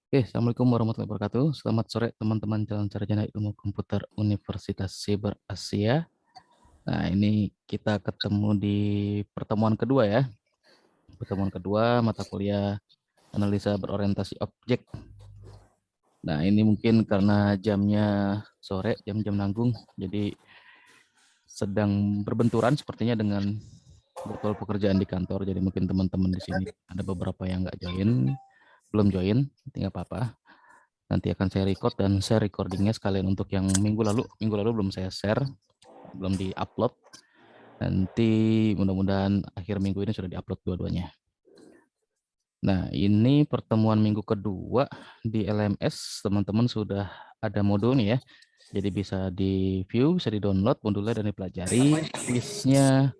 Oke, Assalamualaikum warahmatullahi wabarakatuh. Selamat sore teman-teman calon sarjana ilmu komputer Universitas Siber Asia. Nah, ini kita ketemu di pertemuan kedua ya. Pertemuan kedua mata kuliah analisa berorientasi objek. Nah, ini mungkin karena jamnya sore, jam-jam nanggung, jadi sedang berbenturan sepertinya dengan jadwal pekerjaan di kantor. Jadi mungkin teman-teman di sini ada beberapa yang nggak join, belum join, tinggal apa-apa. Nanti akan saya record dan share recordingnya sekalian untuk yang minggu lalu. Minggu lalu belum saya share, belum di-upload. Nanti mudah-mudahan akhir minggu ini sudah di-upload dua-duanya. Nah, ini pertemuan minggu kedua di LMS. Teman-teman sudah ada modul nih ya. Jadi bisa di-view, bisa di-download modulnya dan dipelajari. Quiznya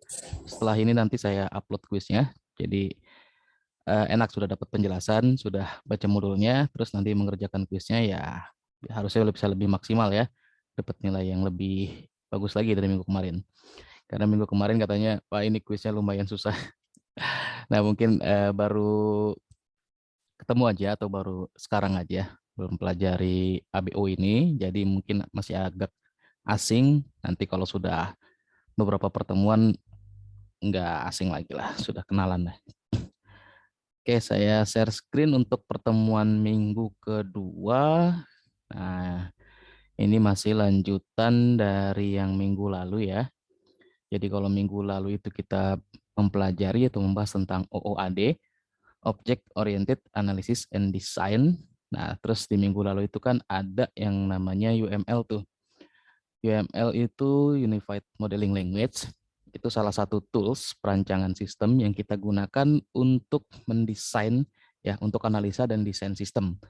setelah ini nanti saya upload quiznya. Jadi enak sudah dapat penjelasan, sudah baca modulnya, terus nanti mengerjakan kuisnya ya harusnya bisa lebih maksimal ya, dapat nilai yang lebih bagus lagi dari minggu kemarin. Karena minggu kemarin katanya, Pak ini kuisnya lumayan susah. Nah mungkin baru ketemu aja atau baru sekarang aja, belum pelajari ABO ini, jadi mungkin masih agak asing. Nanti kalau sudah beberapa pertemuan nggak asing lagi lah, sudah kenalan lah. Oke, saya share screen untuk pertemuan minggu kedua. Nah, ini masih lanjutan dari yang minggu lalu ya. Jadi kalau minggu lalu itu kita mempelajari atau membahas tentang OOAD, Object Oriented Analysis and Design. Nah, terus di minggu lalu itu kan ada yang namanya UML tuh. UML itu Unified Modeling Language. Itu salah satu tools perancangan sistem yang kita gunakan untuk mendesain ya, untuk analisa dan desain sistem.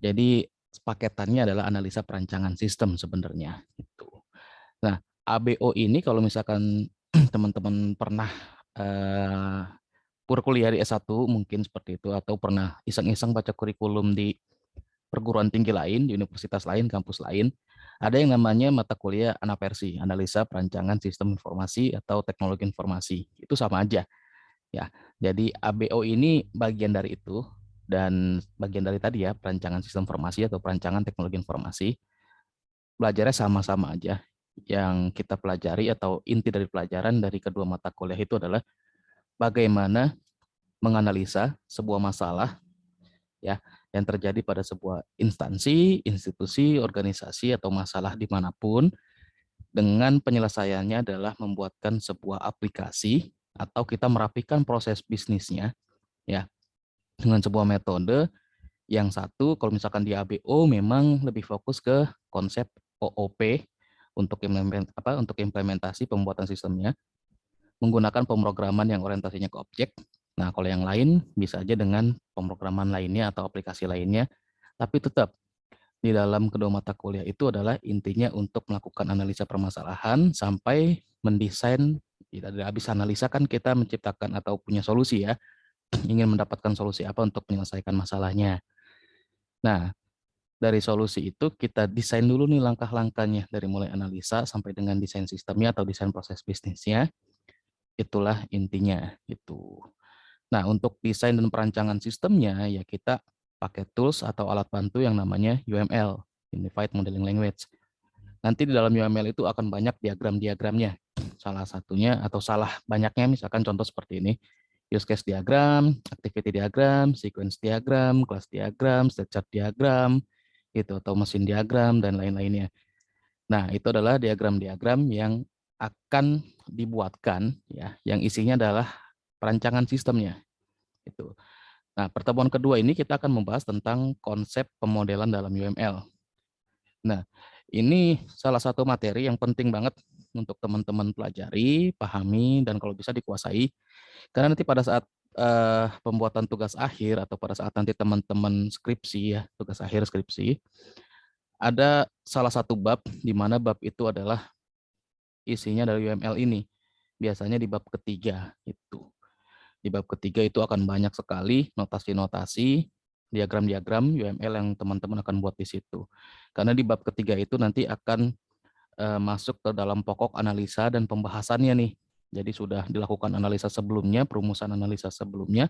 Jadi paketannya adalah analisa perancangan sistem sebenarnya itu. Nah, ABO ini kalau misalkan teman-teman pernah eh, kuliah di S1 mungkin seperti itu atau pernah iseng-iseng baca kurikulum di perguruan tinggi lain, di universitas lain, kampus lain, ada yang namanya mata kuliah anaversi, analisa perancangan sistem informasi atau teknologi informasi. Itu sama aja ya. Jadi ABO ini bagian dari itu dan bagian dari tadi ya, perancangan sistem informasi atau perancangan teknologi informasi. Belajarnya sama-sama aja. Yang kita pelajari atau inti dari pelajaran dari kedua mata kuliah itu adalah bagaimana menganalisa sebuah masalah ya yang terjadi pada sebuah instansi, institusi, organisasi atau masalah dimanapun dengan penyelesaiannya adalah membuatkan sebuah aplikasi atau kita merapikan proses bisnisnya ya dengan sebuah metode. Yang satu kalau misalkan di ABO memang lebih fokus ke konsep OOP untuk implementasi pembuatan sistemnya menggunakan pemrograman yang orientasinya ke objek. Nah, kalau yang lain bisa aja dengan pemrograman lainnya atau aplikasi lainnya, tapi tetap di dalam kedua mata kuliah itu adalah intinya untuk melakukan analisa permasalahan sampai mendesain. Tidak habis analisa kan kita menciptakan atau punya solusi ya, ingin mendapatkan solusi apa untuk menyelesaikan masalahnya. Nah, dari solusi itu kita desain dulu nih langkah-langkahnya dari mulai analisa sampai dengan desain sistemnya atau desain proses bisnisnya. Itulah intinya gitu. Nah, untuk desain dan perancangan sistemnya ya kita pakai tools atau alat bantu yang namanya UML, Unified Modeling Language. Nanti di dalam UML itu akan banyak diagram-diagramnya. Salah satunya atau salah banyaknya misalkan contoh seperti ini. Use case diagram, activity diagram, sequence diagram, class diagram, state chart diagram, itu atau mesin diagram dan lain-lainnya. Nah, itu adalah diagram-diagram yang akan dibuatkan ya, yang isinya adalah perancangan sistemnya. Itu. Nah, pertemuan kedua ini kita akan membahas tentang konsep pemodelan dalam UML. Nah, ini salah satu materi yang penting banget untuk teman-teman pelajari, pahami, dan kalau bisa dikuasai. Karena nanti pada saat pembuatan tugas akhir atau pada saat nanti teman-teman skripsi ya, tugas akhir skripsi, ada salah satu bab di mana bab itu adalah isinya dari UML ini. Biasanya di bab ketiga itu. Di bab ketiga itu akan banyak sekali notasi-notasi, diagram-diagram UML yang teman-teman akan buat di situ. Karena di bab ketiga itu nanti akan masuk ke dalam pokok analisa dan pembahasannya nih. Jadi sudah dilakukan analisa sebelumnya, perumusan analisa sebelumnya,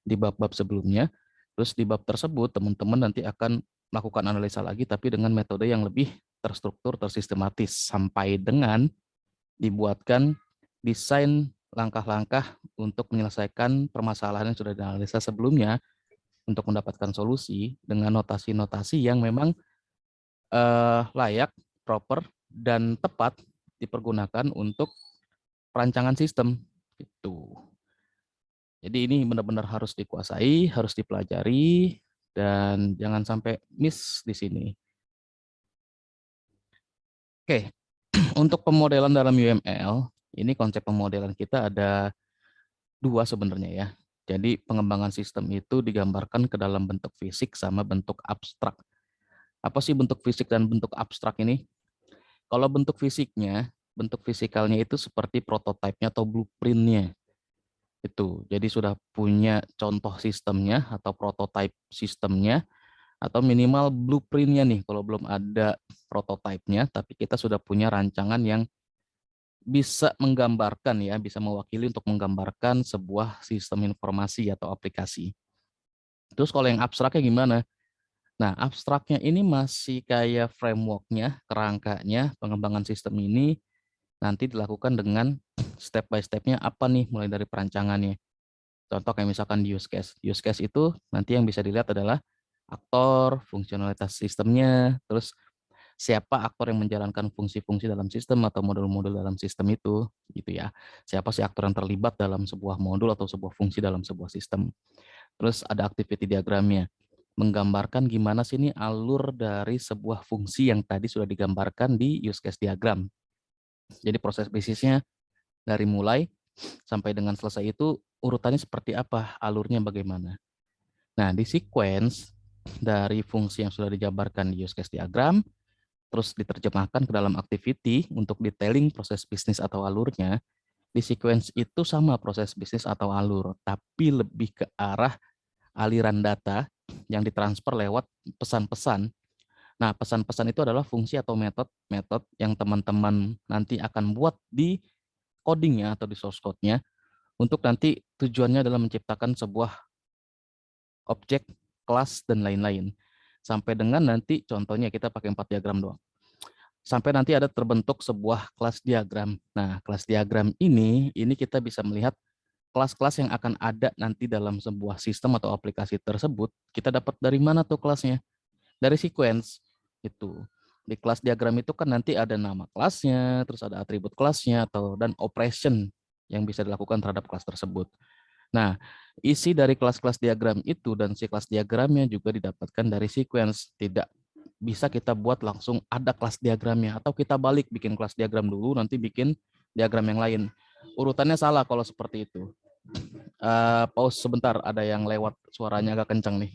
di bab-bab sebelumnya. Terus di bab tersebut teman-teman nanti akan melakukan analisa lagi tapi dengan metode yang lebih terstruktur, tersistematis sampai dengan dibuatkan desain langkah-langkah untuk menyelesaikan permasalahan yang sudah dianalisa sebelumnya untuk mendapatkan solusi dengan notasi-notasi yang memang layak, proper, dan tepat dipergunakan untuk perancangan sistem. Itu. Jadi ini benar-benar harus dikuasai, harus dipelajari, dan jangan sampai miss di sini. Oke, untuk pemodelan dalam UML, ini konsep pemodelan kita ada dua sebenarnya ya. Jadi pengembangan sistem itu digambarkan ke dalam bentuk fisik sama bentuk abstrak. Apa sih bentuk fisik dan bentuk abstrak ini? Kalau bentuk fisiknya, bentuk fisikalnya itu seperti prototipenya atau blueprintnya. Itu. Jadi sudah punya contoh sistemnya atau prototipe sistemnya atau minimal blueprintnya nih. Kalau belum ada prototipenya, tapi kita sudah punya rancangan yang bisa menggambarkan ya, bisa mewakili untuk menggambarkan sebuah sistem informasi atau aplikasi. Terus kalau yang abstraknya gimana? Nah, abstraknya ini masih kayak frameworknya, kerangkanya, pengembangan sistem ini nanti dilakukan dengan step by step-nya apa nih, mulai dari perancangannya. Contoh kayak misalkan di use case. Use case itu nanti yang bisa dilihat adalah aktor, fungsionalitas sistemnya, terus siapa aktor yang menjalankan fungsi-fungsi dalam sistem atau modul-modul dalam sistem itu, gitu ya. Siapa sih aktor yang terlibat dalam sebuah modul atau sebuah fungsi dalam sebuah sistem. Terus ada activity diagramnya, menggambarkan gimana sih ini alur dari sebuah fungsi yang tadi sudah digambarkan di use case diagram. Jadi proses bisnisnya dari mulai sampai dengan selesai itu urutannya seperti apa, alurnya bagaimana. Nah, di sequence dari fungsi yang sudah dijabarkan di use case diagram, terus diterjemahkan ke dalam activity untuk detailing proses bisnis atau alurnya, di sequence itu sama proses bisnis atau alur, tapi lebih ke arah aliran data yang ditransfer lewat pesan-pesan. Nah, pesan-pesan itu adalah fungsi atau metode yang teman-teman nanti akan buat di codingnya atau di source code-nya untuk nanti tujuannya adalah menciptakan sebuah objek, kelas, dan lain-lain. Sampai dengan nanti contohnya kita pakai 4 diagram doang. Sampai nanti ada terbentuk sebuah kelas diagram. Nah, kelas diagram ini kita bisa melihat kelas-kelas yang akan ada nanti dalam sebuah sistem atau aplikasi tersebut. Kita dapat dari mana tuh kelasnya? Dari sequence itu. Di kelas diagram itu kan nanti ada nama kelasnya, terus ada atribut kelasnya atau dan operation yang bisa dilakukan terhadap kelas tersebut. Nah, isi dari kelas-kelas diagram itu dan si kelas diagramnya juga didapatkan dari sequence. Tidak bisa kita buat langsung ada kelas diagramnya atau kita balik bikin kelas diagram dulu nanti bikin diagram yang lain. Urutannya salah kalau seperti itu. Pause sebentar, ada yang lewat suaranya agak kencang nih.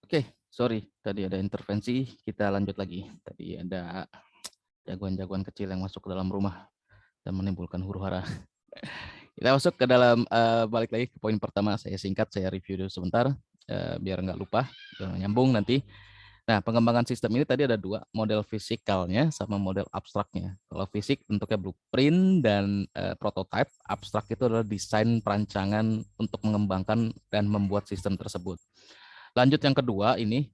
Oke, sorry tadi ada intervensi, kita lanjut lagi. Tadi ada jagoan-jagoan kecil yang masuk ke dalam rumah dan menimbulkan huru-hara. Kita masuk ke dalam, balik lagi ke poin pertama, saya singkat, saya review dulu sebentar, biar nggak lupa, biar nyambung nanti. Nah, pengembangan sistem ini tadi ada dua, model fisikalnya sama model abstraknya. Kalau fisik bentuknya blueprint dan prototype, abstrak itu adalah desain perancangan untuk mengembangkan dan membuat sistem tersebut. Lanjut yang kedua ini,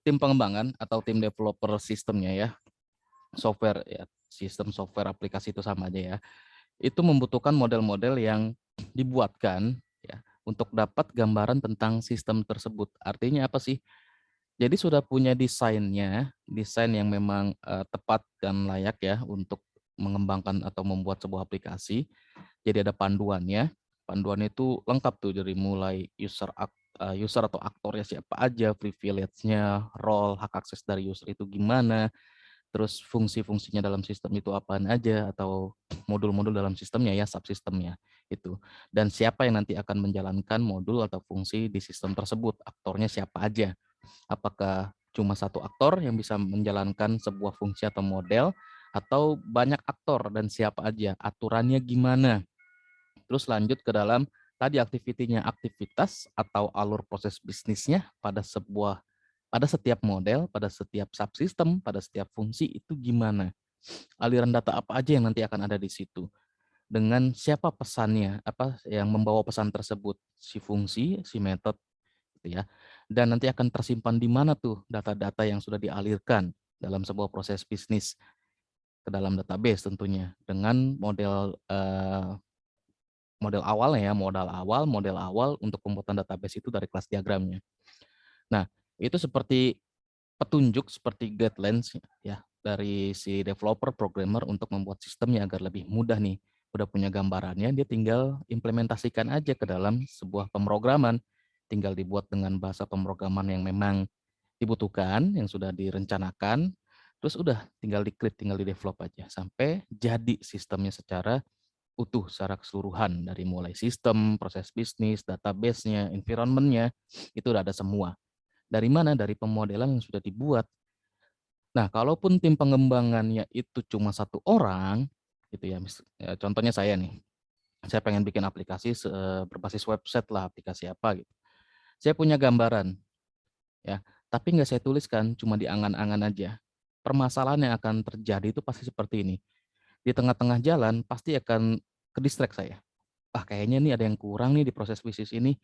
tim pengembangan atau tim developer sistemnya ya, software ya, sistem software aplikasi itu sama aja ya. Itu membutuhkan model-model yang dibuatkan ya untuk dapat gambaran tentang sistem tersebut. Artinya apa sih? Jadi sudah punya desainnya, desain yang memang tepat dan layak ya untuk mengembangkan atau membuat sebuah aplikasi. Jadi ada panduannya. Panduannya itu lengkap tuh dari mulai user atau aktornya siapa aja, privilege-nya, role, hak akses dari user itu gimana, terus fungsi-fungsinya dalam sistem itu apaan aja, atau modul-modul dalam sistemnya ya, subsistemnya itu. Dan siapa yang nanti akan menjalankan modul atau fungsi di sistem tersebut, aktornya siapa aja. Apakah cuma satu aktor yang bisa menjalankan sebuah fungsi atau model, atau banyak aktor dan siapa aja, aturannya gimana. Terus lanjut ke dalam tadi aktivitinya, aktivitas atau alur proses bisnisnya pada setiap model, pada setiap subsistem, pada setiap fungsi itu gimana. Aliran data apa aja yang nanti akan ada di situ. Dengan siapa pesannya, apa yang membawa pesan tersebut, si fungsi, si metode gitu ya. Dan nanti akan tersimpan di mana tuh data-data yang sudah dialirkan dalam sebuah proses bisnis ke dalam database tentunya dengan model awal untuk pembuatan database itu dari kelas diagramnya. Nah, itu seperti petunjuk, seperti guidelines ya dari si developer programmer untuk membuat sistemnya agar lebih mudah nih. Udah punya gambarannya, dia tinggal implementasikan aja ke dalam sebuah pemrograman. Tinggal dibuat dengan bahasa pemrograman yang memang dibutuhkan, yang sudah direncanakan, terus udah tinggal diklik, tinggal di develop aja sampai jadi sistemnya secara utuh, secara keseluruhan dari mulai sistem, proses bisnis, database-nya, environment-nya, itu udah ada semua. Dari mana? Dari pemodelan yang sudah dibuat. Nah, kalaupun tim pengembangannya itu cuma satu orang, gitu ya, contohnya saya nih, saya pengen bikin aplikasi berbasis website lah, aplikasi apa gitu. Saya punya gambaran, ya, tapi nggak saya tuliskan, cuma di angan-angan aja. Permasalahan yang akan terjadi itu pasti seperti ini. Di tengah-tengah jalan pasti akan ke distract saya. Ah, kayaknya nih ada yang kurang nih di proses bisnis ini.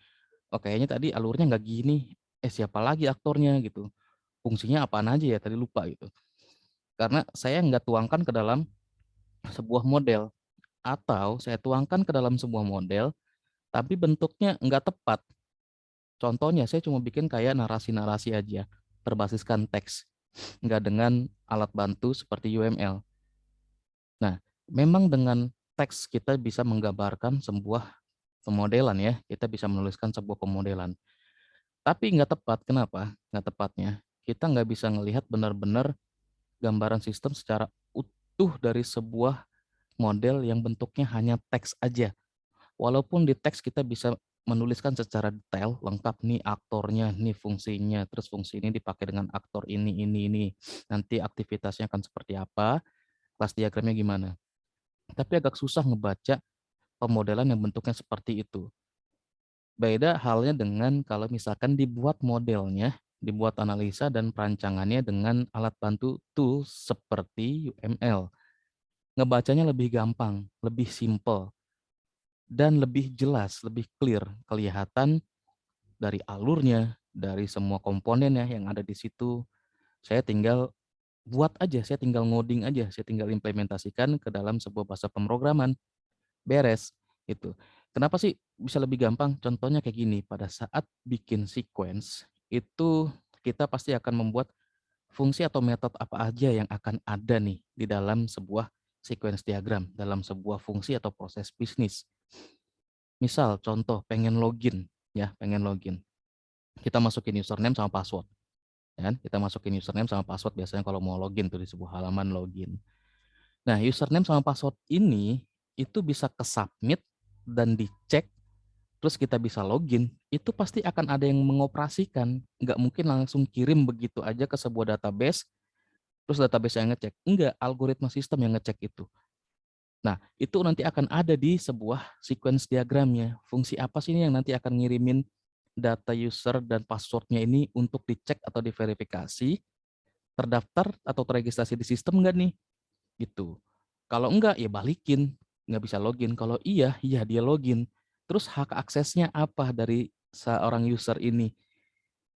Oh, kayaknya tadi alurnya nggak gini. Siapa lagi aktornya gitu. Fungsinya apaan aja ya tadi lupa gitu. Karena saya nggak tuangkan ke dalam sebuah model. Atau saya tuangkan ke dalam sebuah model, tapi bentuknya nggak tepat. Contohnya saya cuma bikin kayak narasi-narasi aja. Berbasiskan teks. Nggak dengan alat bantu seperti UML. Nah, memang dengan teks kita bisa menggambarkan sebuah pemodelan ya. Kita bisa menuliskan sebuah pemodelan. Tapi nggak tepat. Kenapa? Nggak tepatnya. Kita nggak bisa melihat benar-benar gambaran sistem secara utuh dari sebuah model yang bentuknya hanya teks aja. Walaupun di teks kita bisa menuliskan secara detail, lengkap nih aktornya, nih fungsinya, terus fungsi ini dipakai dengan aktor ini. Nanti aktivitasnya akan seperti apa, kelas diagramnya gimana. Tapi agak susah ngebaca pemodelan yang bentuknya seperti itu. Beda halnya dengan kalau misalkan dibuat modelnya, dibuat analisa dan perancangannya dengan alat bantu tools seperti UML. Ngebacanya lebih gampang, lebih simple, dan lebih jelas, lebih clear, kelihatan dari alurnya, dari semua komponennya yang ada di situ. Saya tinggal buat aja, saya tinggal ngoding aja, saya tinggal implementasikan ke dalam sebuah bahasa pemrograman. Beres itu. Kenapa sih bisa lebih gampang? Contohnya kayak gini, pada saat bikin sequence itu kita pasti akan membuat fungsi atau metode apa aja yang akan ada nih di dalam sebuah sequence diagram, dalam sebuah fungsi atau proses bisnis. Misal contoh pengen login ya, pengen login. Kita masukin username sama password, ya kan? Kita masukin username sama password biasanya kalau mau login tuh di sebuah halaman login. Nah, username sama password ini itu bisa ke submit dan dicek terus kita bisa login, itu pasti akan ada yang mengoperasikan. Nggak mungkin langsung kirim begitu aja ke sebuah database, terus database yang ngecek. Enggak, algoritma sistem yang ngecek itu. Nah, itu nanti akan ada di sebuah sequence diagramnya. Fungsi apa sih ini yang nanti akan ngirimin data user dan passwordnya ini untuk dicek atau diverifikasi, terdaftar atau terregistrasi di sistem nggak nih? Gitu. Kalau enggak, ya balikin. Nggak bisa login. Kalau iya, iya dia login. Terus hak aksesnya apa dari seorang user ini?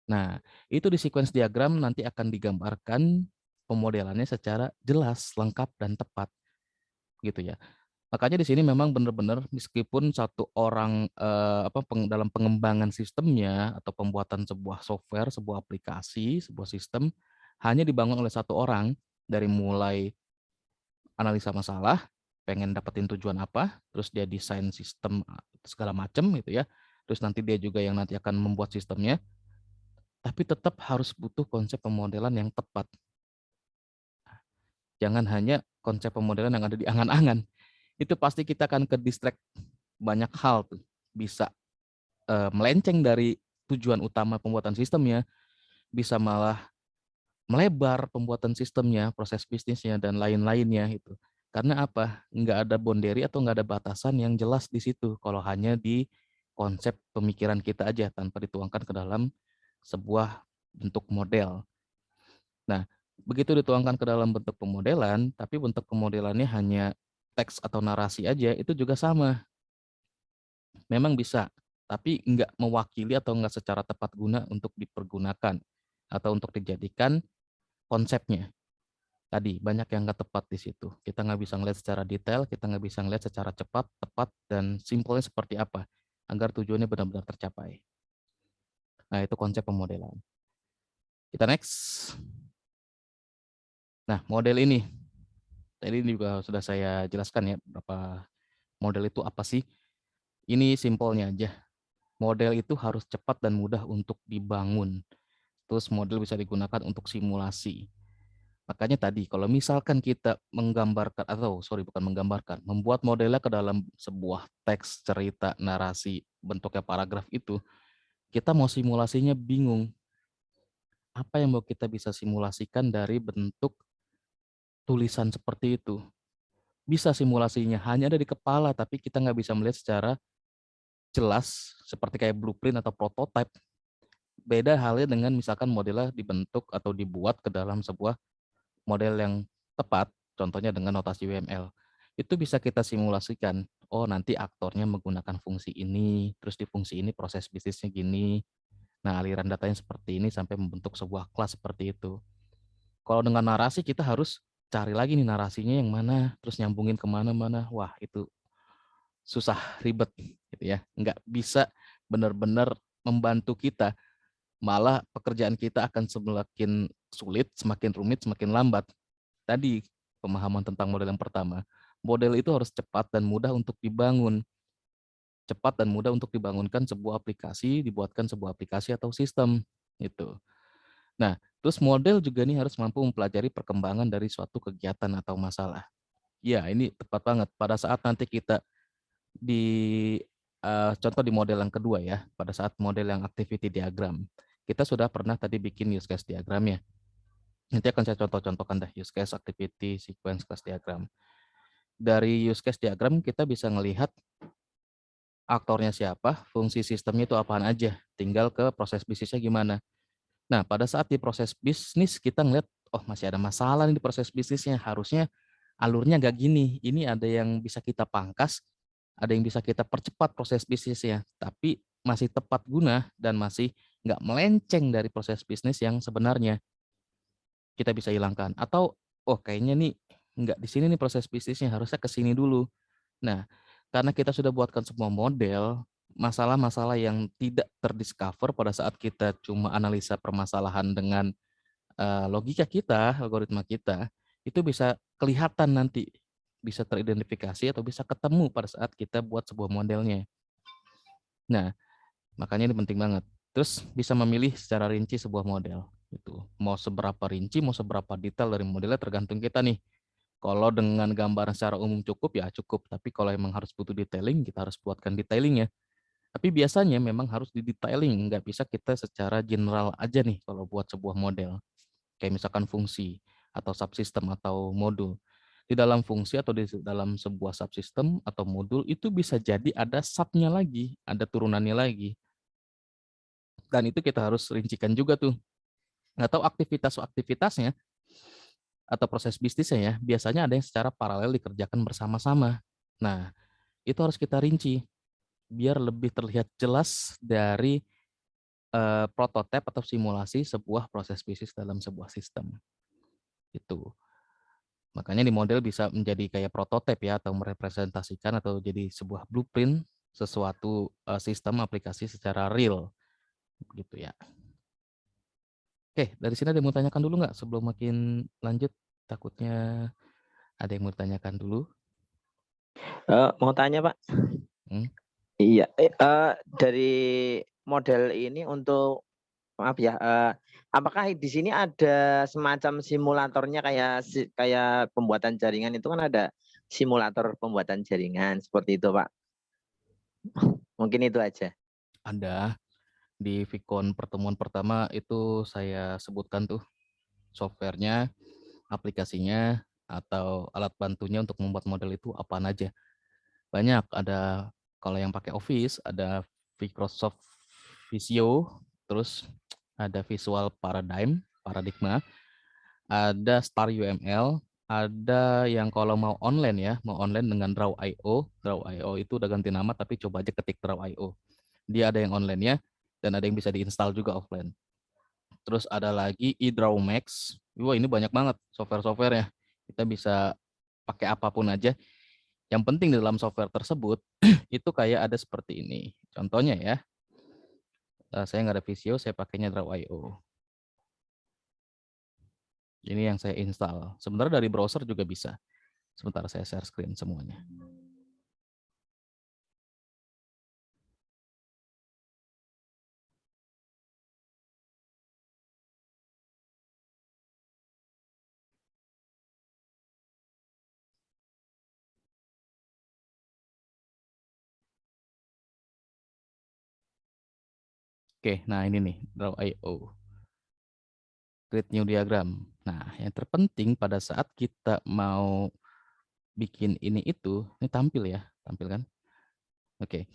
Nah, itu di sequence diagram nanti akan digambarkan pemodelannya secara jelas, lengkap, dan tepat. Gitu ya. Makanya di sini memang benar-benar meskipun satu orang dalam pengembangan sistemnya atau pembuatan sebuah software, sebuah aplikasi, sebuah sistem hanya dibangun oleh satu orang dari mulai analisa masalah, pengen dapetin tujuan apa, terus dia desain sistem segala macam gitu ya. Terus nanti dia juga yang nanti akan membuat sistemnya, tapi tetap harus butuh konsep pemodelan yang tepat. Jangan hanya konsep pemodelan yang ada di angan-angan. Itu pasti kita akan ke distract banyak hal tuh. Bisa melenceng dari tujuan utama pembuatan sistemnya, bisa malah melebar pembuatan sistemnya, proses bisnisnya, dan lain-lainnya itu. Karena apa? Nggak ada boundary atau nggak ada batasan yang jelas di situ, kalau hanya di konsep pemikiran kita aja tanpa dituangkan ke dalam sebuah bentuk model. Nah, begitu dituangkan ke dalam bentuk pemodelan, tapi bentuk pemodelannya hanya teks atau narasi aja, itu juga sama. Memang bisa, tapi nggak mewakili atau nggak secara tepat guna untuk dipergunakan atau untuk dijadikan konsepnya. Tadi banyak yang nggak tepat di situ. Kita nggak bisa ngeliat secara detail, kita nggak bisa ngeliat secara cepat, tepat, dan simpelnya seperti apa agar tujuannya benar-benar tercapai. Nah, itu konsep pemodelan. Kita next. Nah, model ini. Tadi juga sudah saya jelaskan ya, berapa model itu apa sih. Ini simpelnya aja. Model itu harus cepat dan mudah untuk dibangun. Terus model bisa digunakan untuk simulasi. Makanya tadi kalau misalkan kita menggambarkan atau sorry bukan menggambarkan, membuat modelnya ke dalam sebuah teks, cerita, narasi, bentuknya paragraf itu, kita mau simulasinya bingung. Apa yang mau kita bisa simulasikan dari bentuk tulisan seperti itu? Bisa simulasinya hanya ada di kepala, tapi kita nggak bisa melihat secara jelas seperti kayak blueprint atau prototype. Beda halnya dengan misalkan modelnya dibentuk atau dibuat ke dalam sebuah model yang tepat, contohnya dengan notasi UML, itu bisa kita simulasikan. Oh, nanti aktornya menggunakan fungsi ini, terus di fungsi ini proses bisnisnya gini. Nah, aliran datanya seperti ini sampai membentuk sebuah kelas seperti itu. Kalau dengan narasi kita harus cari lagi nih narasinya yang mana, terus nyambungin kemana-mana. Wah, itu susah, ribet gitu ya. Nggak bisa benar-benar membantu kita. Malah pekerjaan kita akan semakin sulit, semakin rumit, semakin lambat. Tadi pemahaman tentang model yang pertama. Model itu harus cepat dan mudah untuk dibangun. Cepat dan mudah untuk dibangunkan sebuah aplikasi, dibuatkan sebuah aplikasi atau sistem. Gitu. Nah, terus model juga nih harus mampu mempelajari perkembangan dari suatu kegiatan atau masalah. Ya, ini tepat banget. Pada saat nanti kita di contoh di model yang kedua ya, pada saat model yang activity diagram, kita sudah pernah tadi bikin use case diagramnya. Nanti akan saya contoh-contohkan dah use case, activity, sequence, class diagram. Dari use case diagram kita bisa melihat aktornya siapa, fungsi sistemnya itu apaan aja, tinggal ke proses bisnisnya gimana. Nah, pada saat di proses bisnis kita ngeliat, oh masih ada masalah nih di proses bisnisnya, harusnya alurnya nggak gini, ini ada yang bisa kita pangkas, ada yang bisa kita percepat proses bisnisnya, tapi masih tepat guna dan masih nggak melenceng dari proses bisnis yang sebenarnya kita bisa hilangkan. Atau, oh kayaknya nih nggak di sini nih proses bisnisnya, harusnya ke sini dulu. Nah, karena kita sudah buatkan semua model, masalah-masalah yang tidak terdiscover pada saat kita cuma analisa permasalahan dengan logika kita, algoritma kita, itu bisa kelihatan nanti, bisa teridentifikasi atau bisa ketemu pada saat kita buat sebuah modelnya. Nah, makanya ini penting banget. Terus bisa memilih secara rinci sebuah model. Itu mau seberapa rinci, mau seberapa detail dari modelnya tergantung kita nih. Kalau dengan gambaran secara umum cukup ya cukup, tapi kalau emang harus butuh detailing, kita harus buatkan detailingnya. Tapi biasanya memang harus didetailing, nggak bisa kita secara general aja nih kalau buat sebuah model. Kayak misalkan fungsi atau subsistem atau modul. Di dalam fungsi atau di dalam sebuah subsistem atau modul itu bisa jadi ada subnya lagi, ada turunannya lagi. Dan itu kita harus rincikan juga tuh. Atau aktivitas-aktivitasnya atau proses bisnisnya ya, biasanya ada yang secara paralel dikerjakan bersama-sama. Nah, itu harus kita rinci biar lebih terlihat jelas dari prototipe atau simulasi sebuah proses bisnis dalam sebuah sistem. Itu. Makanya di model bisa menjadi kayak prototipe ya atau merepresentasikan atau jadi sebuah blueprint sesuatu sistem aplikasi secara real gitu ya. Oke, dari sini ada yang mau tanyakan dulu nggak sebelum makin lanjut? Takutnya ada yang mau tanyakan dulu. Mau tanya Pak? Hmm? Iya, dari model ini untuk maaf ya, apakah di sini ada semacam simulatornya kayak pembuatan jaringan itu kan ada simulator pembuatan jaringan seperti itu Pak? Mungkin itu aja. Ada di Vicon pertemuan pertama itu saya sebutkan tuh softwarenya, aplikasinya, atau alat bantunya untuk membuat model itu apaan aja. Banyak, ada kalau yang pakai Office, ada Microsoft Visio, terus ada Visual Paradigma, ada Star UML, ada yang kalau mau online ya, mau online dengan Draw.io. Draw.io itu udah ganti nama, tapi coba aja ketik Draw.io. Dia ada yang online ya, dan ada yang bisa diinstal juga offline. Terus ada lagi eDrawMax. Wah, ini banyak banget software-softwarenya. Kita bisa pakai apapun aja. Yang penting di dalam software tersebut itu kayak ada seperti ini. Contohnya ya, saya nggak ada Visio, saya pakainya Draw.io. Ini yang saya install. Sebenarnya dari browser juga bisa. Sebentar saya share screen semuanya. Oke, nah ini nih, Draw.io. Create new diagram. Nah, yang terpenting pada saat kita mau bikin ini tampil ya, tampil kan? Oke.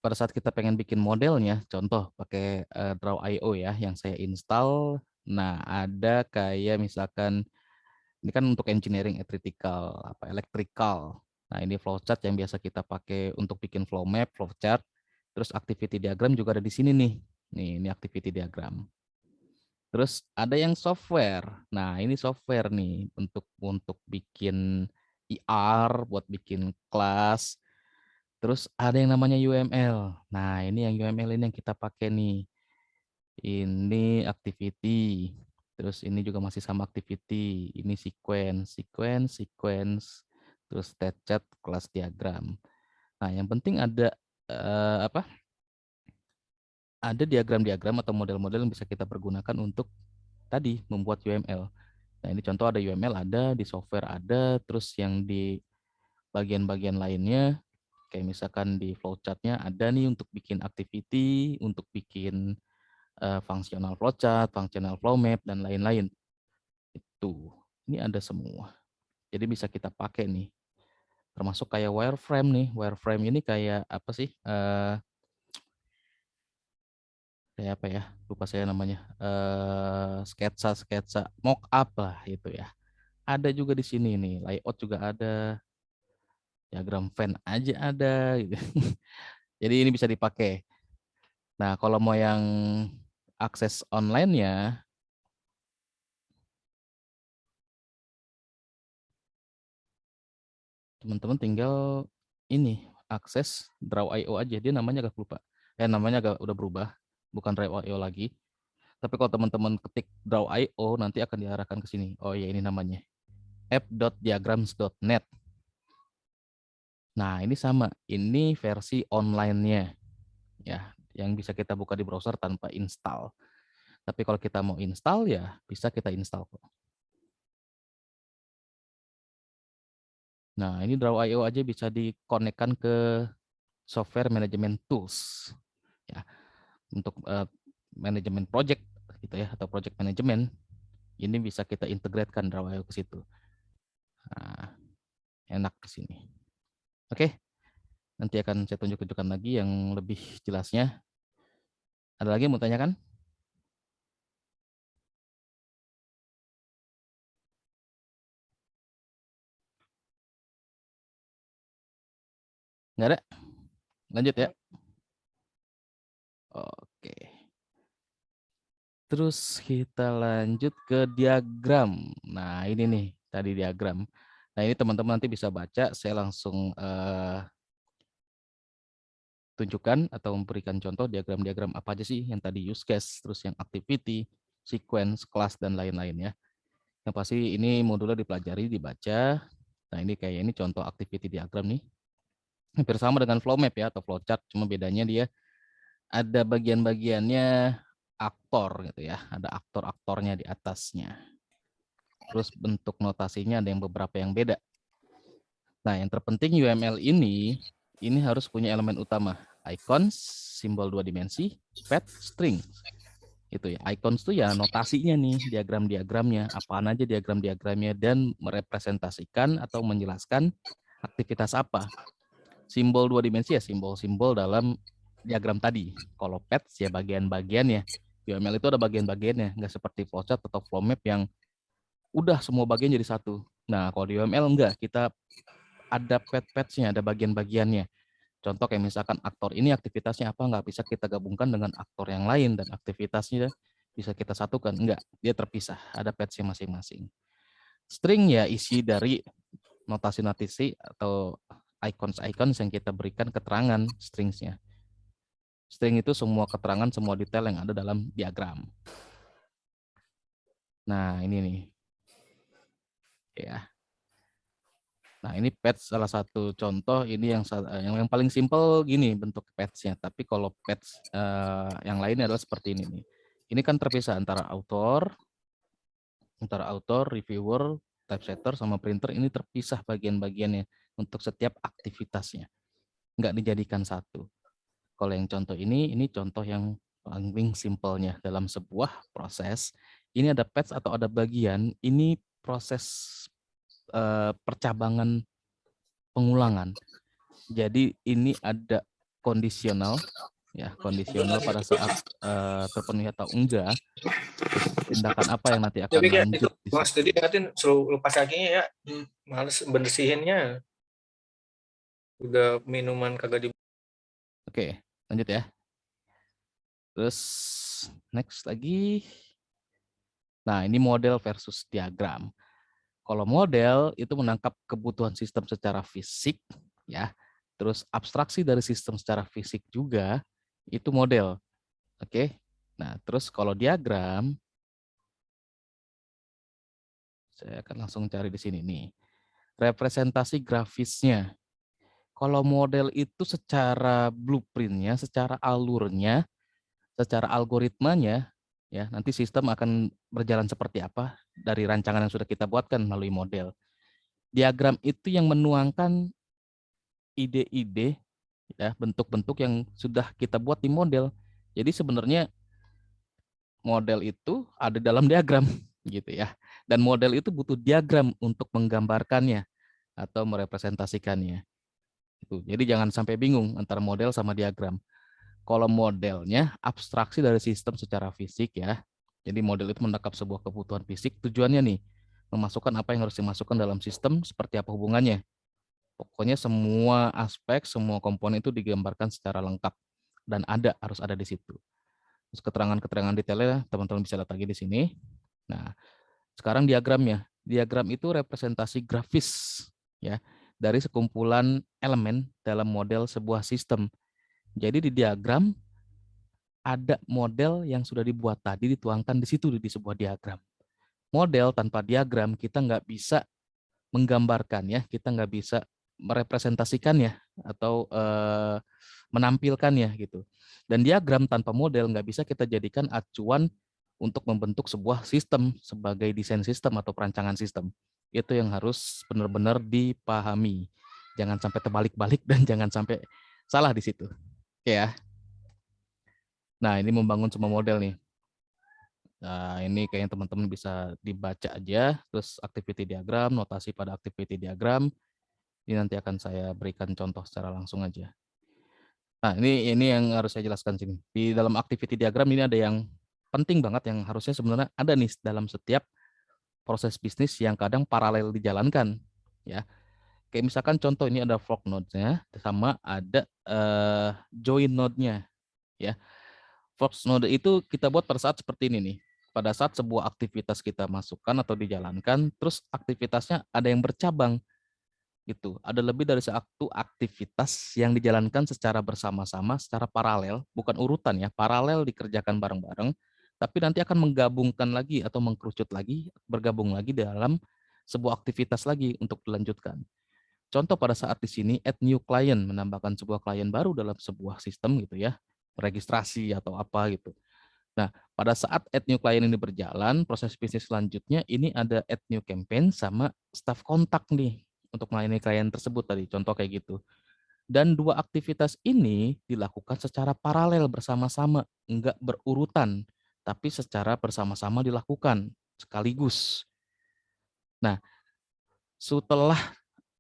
Pada saat kita pengen bikin modelnya, contoh pakai Draw.io ya, yang saya install. Nah, ada kayak misalkan ini kan untuk engineering electrical, electrical. Nah, ini flowchart yang biasa kita pakai untuk bikin flow map, flowchart. Terus activity diagram juga ada di sini nih. Nih, ini activity diagram. Terus ada yang software. Nah, ini software nih untuk bikin IR, buat bikin kelas. Terus ada yang namanya UML. Nah, ini yang UML ini yang kita pakai nih. Ini activity. Terus ini juga masih sama activity. Ini sequence. Terus state chart, kelas diagram. Nah, yang penting ada apa? Ada diagram-diagram atau model-model yang bisa kita pergunakan untuk tadi membuat UML. Nah, ini contoh ada UML ada, di software ada, terus yang di bagian-bagian lainnya kayak misalkan di flowchart-nya ada nih untuk bikin activity, untuk bikin fungsional flowchart, fungsional flow map, dan lain-lain. Itu, ini ada semua. Jadi bisa kita pakai nih. Termasuk kayak wireframe nih. Wireframe ini kayak apa sih? Kayak apa ya? Lupa saya namanya. Sketsa-sketsa mock-up lah itu ya. Ada juga di sini nih. Layout juga ada. Diagram fan aja ada. Gitu. Jadi ini bisa dipakai. Nah, kalau mau yang akses online-nya, teman-teman tinggal ini akses Draw.io aja. Dia namanya agak lupa. Namanya agak udah berubah, bukan Draw.io lagi. Tapi kalau teman-teman ketik Draw.io nanti akan diarahkan ke sini. Oh ya, ini namanya app.diagrams.net. Nah, ini sama. Ini versi online-nya ya, yang bisa kita buka di browser tanpa install. Tapi kalau kita mau install ya bisa kita install kok. Nah, ini Draw.io aja bisa dikonekkan ke software management tools ya untuk manajemen project gitu ya atau project management ini bisa kita integratekan Drawio ke situ. Nah, enak di sini. Oke, nanti akan saya tunjuk-tunjukkan lagi yang lebih jelasnya. Ada lagi yang mau tanyakan? Nggak ada? Lanjut ya. Oke. Terus kita lanjut ke diagram. Nah, ini nih tadi diagram. Nah, ini teman-teman nanti bisa baca. Saya langsung tunjukkan atau memberikan contoh diagram-diagram apa aja sih yang tadi use case, terus yang activity, sequence, class, dan lain-lain ya. Yang pasti ini modulnya dipelajari, dibaca. Nah, ini kayak ini contoh activity diagram nih. Hampir sama dengan flow map ya atau flow chart, cuma bedanya dia ada bagian-bagiannya aktor gitu ya, ada aktor-aktornya di atasnya. Terus bentuk notasinya ada yang beberapa yang beda. Nah, yang terpenting UML ini harus punya elemen utama, icons, simbol 2 dimensi, path, string. Itu ya, icons itu ya notasinya nih, diagram-diagramnya, apaan aja diagram-diagramnya, dan merepresentasikan atau menjelaskan aktivitas apa. Simbol 2 dimensi ya simbol-simbol dalam diagram tadi. Kalau paths ya bagian-bagiannya. UML itu ada bagian-bagiannya, nggak seperti flowchart atau flow map yang udah semua bagian jadi satu. Nah, kalau di UML enggak, kita ada path-pathsnya, ada bagian-bagiannya. Contoh kayak misalkan aktor ini aktivitasnya apa, nggak bisa kita gabungkan dengan aktor yang lain dan aktivitasnya bisa kita satukan. Enggak, dia terpisah, ada pathsnya masing-masing. String ya isi dari notasi-notasi atau icons-icons yang kita berikan keterangan stringsnya. String itu semua keterangan, semua detail yang ada dalam diagram. Nah, ini nih. Ya. Nah, ini patch salah satu contoh ini yang paling simple gini bentuk patch-nya. Tapi kalau patch yang lainnya adalah seperti ini nih. Ini kan terpisah antara author, reviewer, typesetter sama printer ini terpisah bagian-bagiannya untuk setiap aktivitasnya. Nggak dijadikan satu. Kalau yang contoh ini contoh yang paling simpelnya dalam sebuah proses. Ini ada patch atau ada bagian, ini proses percabangan pengulangan. Jadi ini ada kondisional, ya kondisional pada saat terpenuhi atau enggak, tindakan apa yang nanti akan Tapi kayak itu lanjut di Mas situ. tadi ingatin suruh lepas kakinya ya. Males bersihinnya. Udah minuman kagak di. Oke, lanjut ya. Terus next lagi. Nah, ini model versus diagram. Kalau model itu menangkap kebutuhan sistem secara fisik, ya. Terus abstraksi dari sistem secara fisik juga itu model. Oke. Nah, terus kalau diagram, saya akan langsung cari di sini nih. Representasi grafisnya. Kalau model itu secara blueprintnya, secara alurnya, secara algoritmanya, ya nanti sistem akan berjalan seperti apa dari rancangan yang sudah kita buatkan melalui model. Diagram itu yang menuangkan ide-ide, ya bentuk-bentuk yang sudah kita buat di model. Jadi sebenarnya model itu ada dalam diagram, gitu ya. Dan model itu butuh diagram untuk menggambarkannya atau merepresentasikannya. Jadi jangan sampai bingung antara model sama diagram. Kalau modelnya abstraksi dari sistem secara fisik ya. Jadi model itu menangkap sebuah kebutuhan fisik. Tujuannya nih, memasukkan apa yang harus dimasukkan dalam sistem, seperti apa hubungannya. Pokoknya semua aspek, semua komponen itu digambarkan secara lengkap. Dan harus ada di situ. Terus keterangan-keterangan detailnya teman-teman bisa lihat lagi di sini. Nah, sekarang diagramnya. Diagram itu representasi grafis ya dari sekumpulan elemen dalam model sebuah sistem. Jadi di diagram ada model yang sudah dibuat tadi dituangkan di situ di sebuah diagram. Model tanpa diagram kita nggak bisa menggambarkan ya, kita nggak bisa merepresentasikannya atau menampilkannya gitu. Dan diagram tanpa model nggak bisa kita jadikan acuan untuk membentuk sebuah sistem sebagai desain sistem atau perancangan sistem. Itu yang harus benar-benar dipahami. Jangan sampai terbalik-balik dan jangan sampai Salah di situ. Oke ya. Nah, ini membangun semua model nih. Nah, ini kayaknya teman-teman bisa dibaca aja, terus activity diagram, notasi pada activity diagram. Ini nanti akan saya berikan contoh secara langsung aja. Nah, ini yang harus saya jelaskan sini. Di dalam activity diagram ini ada yang penting banget yang harusnya sebenarnya ada nih dalam setiap proses bisnis yang kadang paralel dijalankan, ya. Kayak misalkan contoh ini ada fork node-nya sama ada join node-nya, ya. Fork node itu kita buat pada saat seperti ini nih. Pada saat sebuah aktivitas kita masukkan atau dijalankan, terus aktivitasnya ada yang bercabang gitu. Ada lebih dari satu aktivitas yang dijalankan secara bersama-sama, secara paralel, bukan urutan ya, paralel dikerjakan bareng-bareng, tapi nanti akan menggabungkan lagi atau mengkerucut lagi, bergabung lagi dalam sebuah aktivitas lagi untuk dilanjutkan. Contoh pada saat di sini add new client, menambahkan sebuah klien baru dalam sebuah sistem gitu ya, registrasi atau apa gitu. Nah, pada saat add new client ini berjalan, proses bisnis selanjutnya ini ada add new campaign sama staff kontak nih untuk melayani klien tersebut tadi, contoh kayak gitu. Dan dua aktivitas ini dilakukan secara paralel bersama-sama, enggak berurutan, tapi secara bersama-sama dilakukan sekaligus. Nah, setelah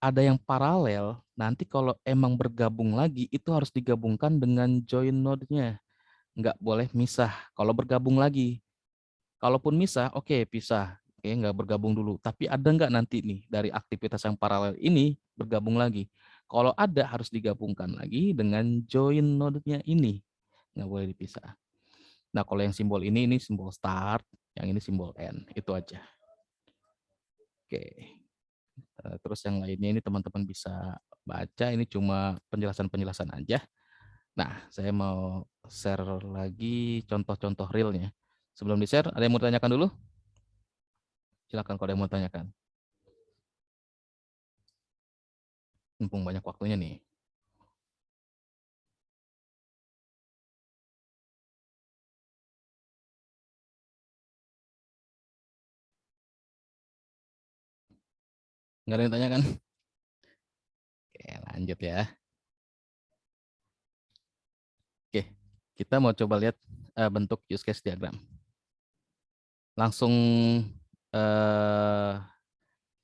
ada yang paralel, nanti kalau emang bergabung lagi, itu harus digabungkan dengan join node-nya. Nggak boleh misah kalau bergabung lagi. Kalaupun misah, oke pisah. Oke, nggak bergabung dulu. Tapi ada nggak nanti nih dari aktivitas yang paralel ini bergabung lagi? Kalau ada harus digabungkan lagi dengan join node-nya ini. Nggak boleh dipisah. Nah, kalau yang simbol ini simbol start, yang ini simbol end. Itu aja. Oke. Terus yang lainnya ini teman-teman bisa baca. Ini cuma penjelasan-penjelasan aja. Nah, saya mau share lagi contoh-contoh realnya. Sebelum di-share, ada yang mau ditanyakan dulu? Silakan kalau ada yang mau tanyakan. Mumpung banyak waktunya nih. Nggak ada yang tanyakan? Oke, lanjut ya. Oke, kita mau coba lihat bentuk use case diagram. Langsung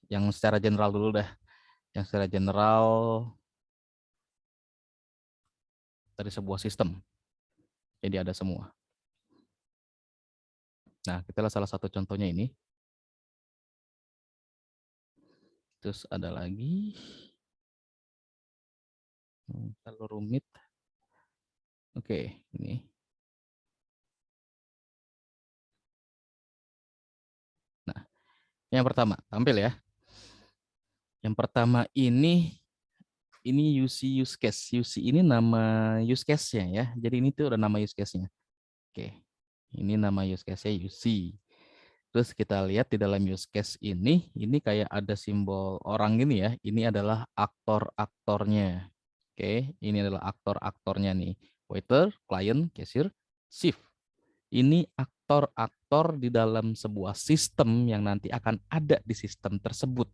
yang secara general dulu dah. Yang secara general dari sebuah sistem. Jadi ada semua. Nah, kita lihat salah satu contohnya ini. Terus ada lagi. Terlalu rumit. Oke, ini. Nah, yang pertama, tampil ya. Yang pertama ini UC use case. UC ini nama use case-nya ya. Jadi ini tuh udah nama use case-nya. Oke. Ini nama use case-nya UC. Terus kita lihat di dalam use case ini kayak ada simbol orang gini ya. Ini adalah aktor-aktornya. Oke, ini adalah aktor-aktornya nih. Waiter, client, cashier, shift. Ini aktor-aktor di dalam sebuah sistem yang nanti akan ada di sistem tersebut.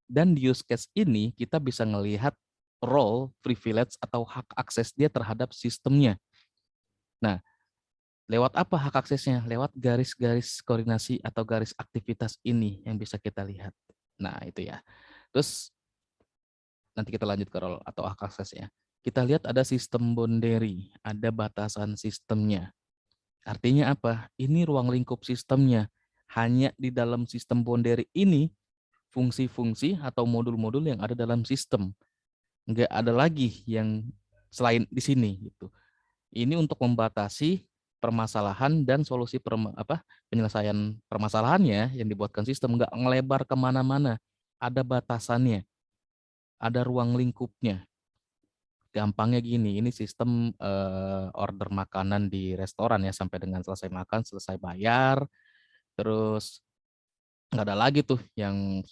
Dan di use case ini kita bisa melihat role, privilege, atau hak akses dia terhadap sistemnya. Nah, lewat apa hak aksesnya? Lewat garis-garis koordinasi atau garis aktivitas ini yang bisa kita lihat. Nah, itu ya. Terus nanti kita lanjut ke role atau hak aksesnya. Kita lihat ada sistem boundary, ada batasan sistemnya. Artinya apa? Ini ruang lingkup sistemnya. Hanya di dalam sistem boundary ini, fungsi-fungsi atau modul-modul yang ada dalam sistem. Nggak ada lagi yang selain di sini. Gitu. Ini untuk membatasi permasalahan dan solusi penyelesaian permasalahannya yang dibuatkan sistem nggak ngelebar kemana-mana. Ada batasannya, ada ruang lingkupnya. Gampangnya gini, ini sistem order makanan di restoran ya, sampai dengan selesai makan, selesai bayar, terus nggak ada lagi tuh yang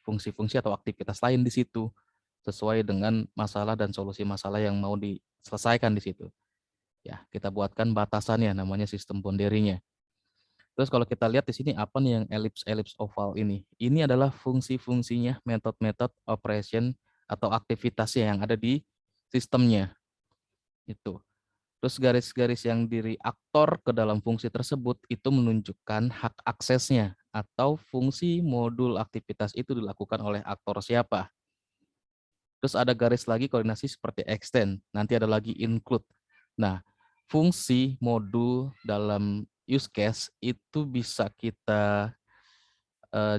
fungsi-fungsi atau aktivitas lain di situ sesuai dengan masalah dan solusi masalah yang mau diselesaikan di situ. Ya, kita buatkan batasannya, namanya sistem boundary-nya. Terus kalau kita lihat di sini apa nih yang ellipse oval ini? Ini adalah fungsi-fungsinya, metode-metode operation atau aktivitasnya yang ada di sistemnya. Itu. Terus garis-garis yang di reaktor ke dalam fungsi tersebut itu menunjukkan hak aksesnya atau fungsi modul aktivitas itu dilakukan oleh aktor siapa. Terus ada garis lagi koordinasi seperti extend, nanti ada lagi include. Nah, fungsi modul dalam use case itu bisa kita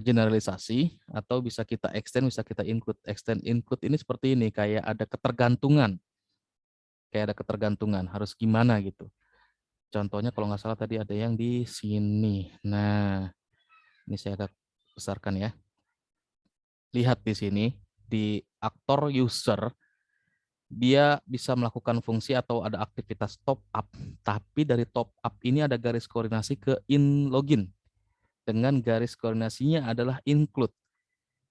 generalisasi atau bisa kita extend, bisa kita include. Extend, include ini seperti ini, kayak ada ketergantungan, harus gimana gitu. Contohnya kalau nggak salah tadi ada yang di sini. Nah, ini saya agak besarkan ya. Lihat di sini, di aktor user, dia bisa melakukan fungsi atau ada aktivitas top up, tapi dari top up ini ada garis koordinasi ke in login. Dengan garis koordinasinya adalah include.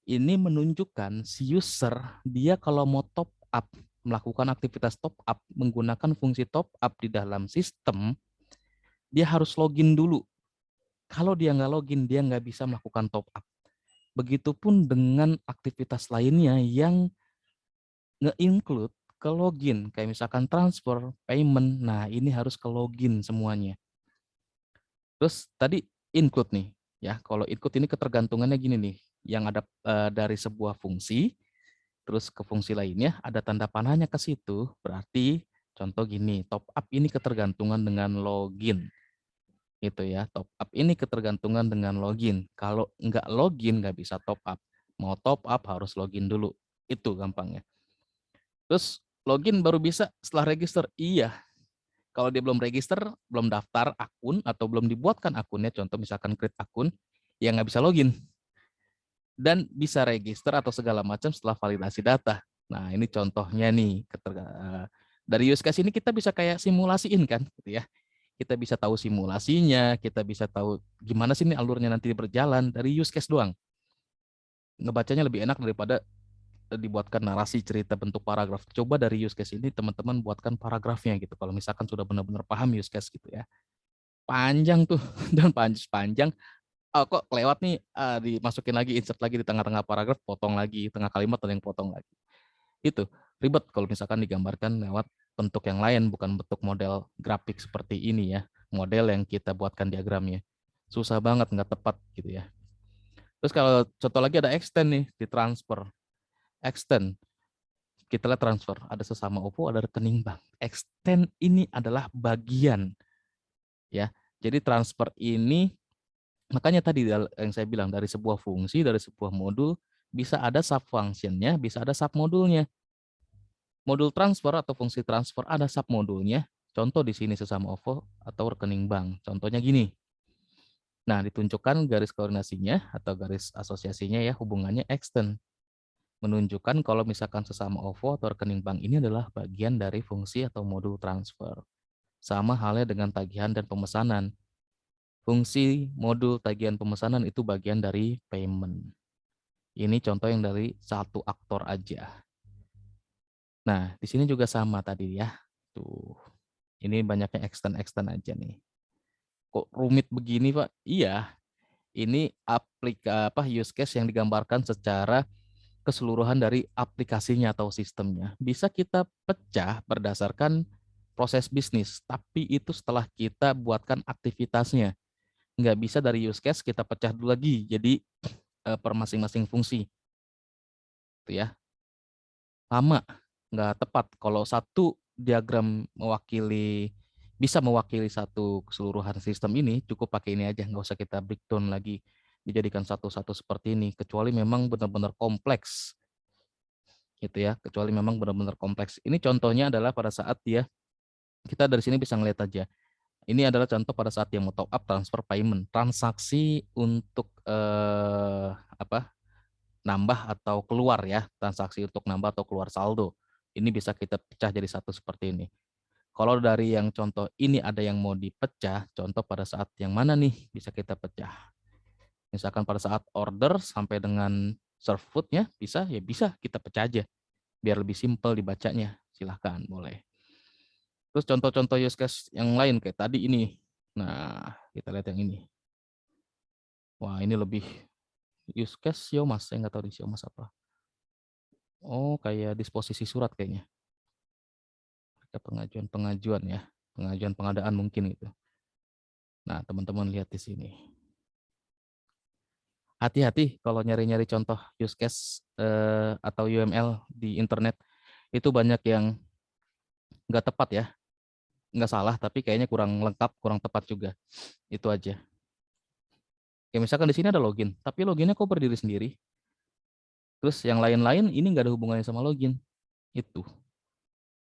Ini menunjukkan si user, dia kalau mau top up, melakukan aktivitas top up menggunakan fungsi top up di dalam sistem, dia harus login dulu. Kalau dia nggak login, dia nggak bisa melakukan top up. Begitupun dengan aktivitas lainnya yang nge-include ke login, kayak misalkan transfer, payment, nah ini harus ke login semuanya. Terus tadi include nih, ya kalau include ini ketergantungannya gini nih, yang ada dari sebuah fungsi, terus ke fungsi lainnya ada tanda panahnya ke situ, berarti contoh gini, top up ini ketergantungan dengan login. Gitu ya, top up ini ketergantungan dengan login. Kalau nggak login nggak bisa top up. Mau top up harus login dulu. Itu gampangnya. Terus login baru bisa setelah register. Iya, kalau dia belum register, belum daftar akun atau belum dibuatkan akunnya, contoh misalkan create akun, ya nggak bisa login. Dan bisa register atau segala macam setelah validasi data. Nah ini contohnya nih. Dari use case ini kita bisa kayak simulasiin kan, gitu ya. Kita bisa tahu simulasinya, kita bisa tahu gimana sih ini alurnya nanti berjalan dari use case doang. Ngebacanya lebih enak daripada dibuatkan narasi cerita bentuk paragraf. Coba dari use case ini teman-teman buatkan paragrafnya gitu. Kalau misalkan sudah benar-benar paham use case gitu ya. Panjang tuh dan panjang. Oh, kok kelewat nih, dimasukin lagi, insert lagi di tengah-tengah paragraf, potong lagi, tengah kalimat ada yang potong lagi. Itu ribet kalau misalkan digambarkan lewat bentuk yang lain, bukan bentuk model grafik seperti ini ya, model yang kita buatkan diagramnya. Susah banget, nggak tepat gitu ya. Terus kalau contoh lagi ada extend nih, di transfer. Extend, kita lihat transfer, ada sesama OVO, ada rekening bank. Extend ini adalah bagian ya. Jadi transfer ini, makanya tadi yang saya bilang, dari sebuah fungsi, dari sebuah modul, bisa ada sub functionnya, bisa ada sub modulnya. Modul transfer atau fungsi transfer ada submodulnya. Contoh di sini sesama OVO atau rekening bank. Contohnya gini. Nah, ditunjukkan garis koordinasinya atau garis asosiasinya ya, hubungannya extend. Menunjukkan kalau misalkan sesama OVO atau rekening bank ini adalah bagian dari fungsi atau modul transfer. Sama halnya dengan tagihan dan pemesanan. Fungsi modul tagihan pemesanan itu bagian dari payment. Ini contoh yang dari satu aktor aja. Nah, di sini juga sama tadi ya. Tuh. Ini banyaknya extend aja nih. Kok rumit begini, Pak? Iya, ini use case yang digambarkan secara keseluruhan dari aplikasinya atau sistemnya. Bisa kita pecah berdasarkan proses bisnis, tapi itu setelah kita buatkan aktivitasnya. Nggak bisa dari use case kita pecah dulu lagi, jadi per masing-masing fungsi. Itu ya. Lama, nggak tepat. Kalau satu diagram bisa mewakili satu keseluruhan sistem ini, cukup pakai ini aja, nggak usah kita breakdown lagi, dijadikan satu-satu seperti ini, kecuali memang benar-benar kompleks, gitu ya, kecuali memang benar-benar kompleks. Ini contohnya adalah pada saat kita dari sini bisa ngeliat aja, ini adalah contoh pada saat dia mau top up, transfer, payment, transaksi untuk nambah atau keluar ya, transaksi untuk nambah atau keluar saldo. Ini bisa kita pecah jadi satu seperti ini. Kalau dari yang contoh ini ada yang mau dipecah, contoh pada saat yang mana nih bisa kita pecah. Misalkan pada saat order sampai dengan serve food-nya bisa, ya bisa kita pecah aja. Biar lebih simpel dibacanya, silahkan boleh. Terus contoh-contoh use case yang lain kayak tadi ini. Nah, kita lihat yang ini. Wah, ini lebih use case Siomas, saya nggak tahu di Siomas apa. Oh, kayak disposisi surat kayaknya. Pengajuan ya. Pengajuan pengadaan mungkin itu. Nah, teman-teman lihat di sini. Hati-hati kalau nyari-nyari contoh use case atau UML di internet. Itu banyak yang nggak tepat ya. Nggak salah, tapi kayaknya kurang lengkap, kurang tepat juga. Itu aja. Kayak misalkan di sini ada login, tapi loginnya kok berdiri sendiri. Terus yang lain-lain ini nggak ada hubungannya sama login. Itu.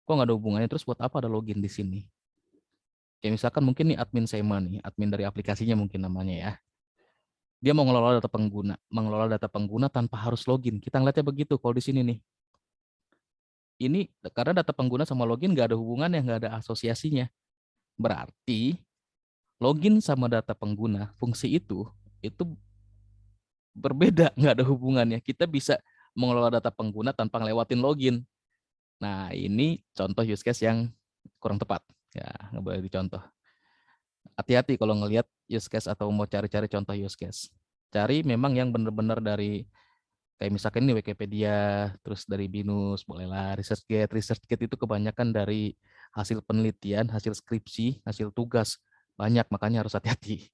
Kok nggak ada hubungannya, terus buat apa ada login di sini? Kayak misalkan mungkin nih admin SEMA nih, admin dari aplikasinya mungkin namanya ya. Dia mau mengelola data pengguna tanpa harus login. Kita ngeliatnya begitu kalau di sini nih. Ini karena data pengguna sama login nggak ada hubungannya, nggak ada asosiasinya. Berarti login sama data pengguna, fungsi itu berbeda, nggak ada hubungannya. Kita bisa mengelola data pengguna tanpa ngelewatin login. Nah, ini contoh use case yang kurang tepat. Ya, nggak boleh dicontoh. Hati-hati kalau ngelihat use case atau mau cari-cari contoh use case. Cari memang yang benar-benar dari, kayak misalkan ini Wikipedia, terus dari Binus, bolehlah ResearchGate. ResearchGate itu kebanyakan dari hasil penelitian, hasil skripsi, hasil tugas. Banyak, makanya harus hati-hati.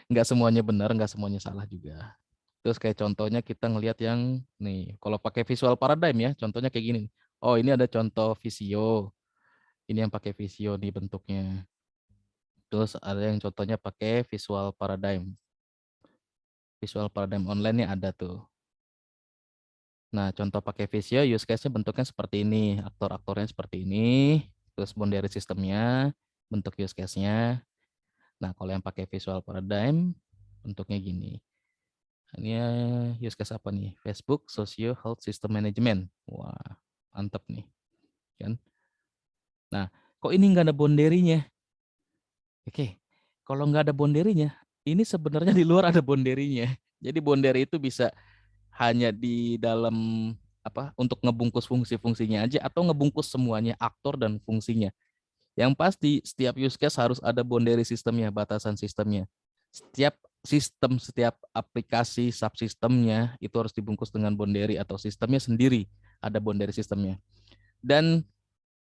Nggak semuanya benar, nggak semuanya salah juga. Terus kayak contohnya kita ngelihat yang nih, kalau pakai visual paradigm ya, contohnya kayak gini. Oh, ini ada contoh Visio. Ini yang pakai Visio nih bentuknya. Terus ada yang contohnya pakai visual paradigm. Visual paradigm online nih ada tuh. Nah, contoh pakai Visio use case-nya bentuknya seperti ini. Aktor-aktornya seperti ini. Terus boundary sistemnya, bentuk use case-nya. Nah, kalau yang pakai visual paradigm, bentuknya gini. Ini use case apa nih? Facebook Socio Health System Management. Wah, mantap nih. Kan? Nah, kok ini nggak ada boundary-nya? Oke, kalau nggak ada boundary-nya, ini sebenarnya di luar ada boundary-nya. Jadi boundary itu bisa hanya di dalam apa untuk ngebungkus fungsi-fungsinya aja atau ngebungkus semuanya aktor dan fungsinya. Yang pasti setiap use case harus ada boundary sistemnya, batasan sistemnya. Setiap sistem, setiap aplikasi subsistemnya itu harus dibungkus dengan boundary atau sistemnya sendiri ada boundary sistemnya. Dan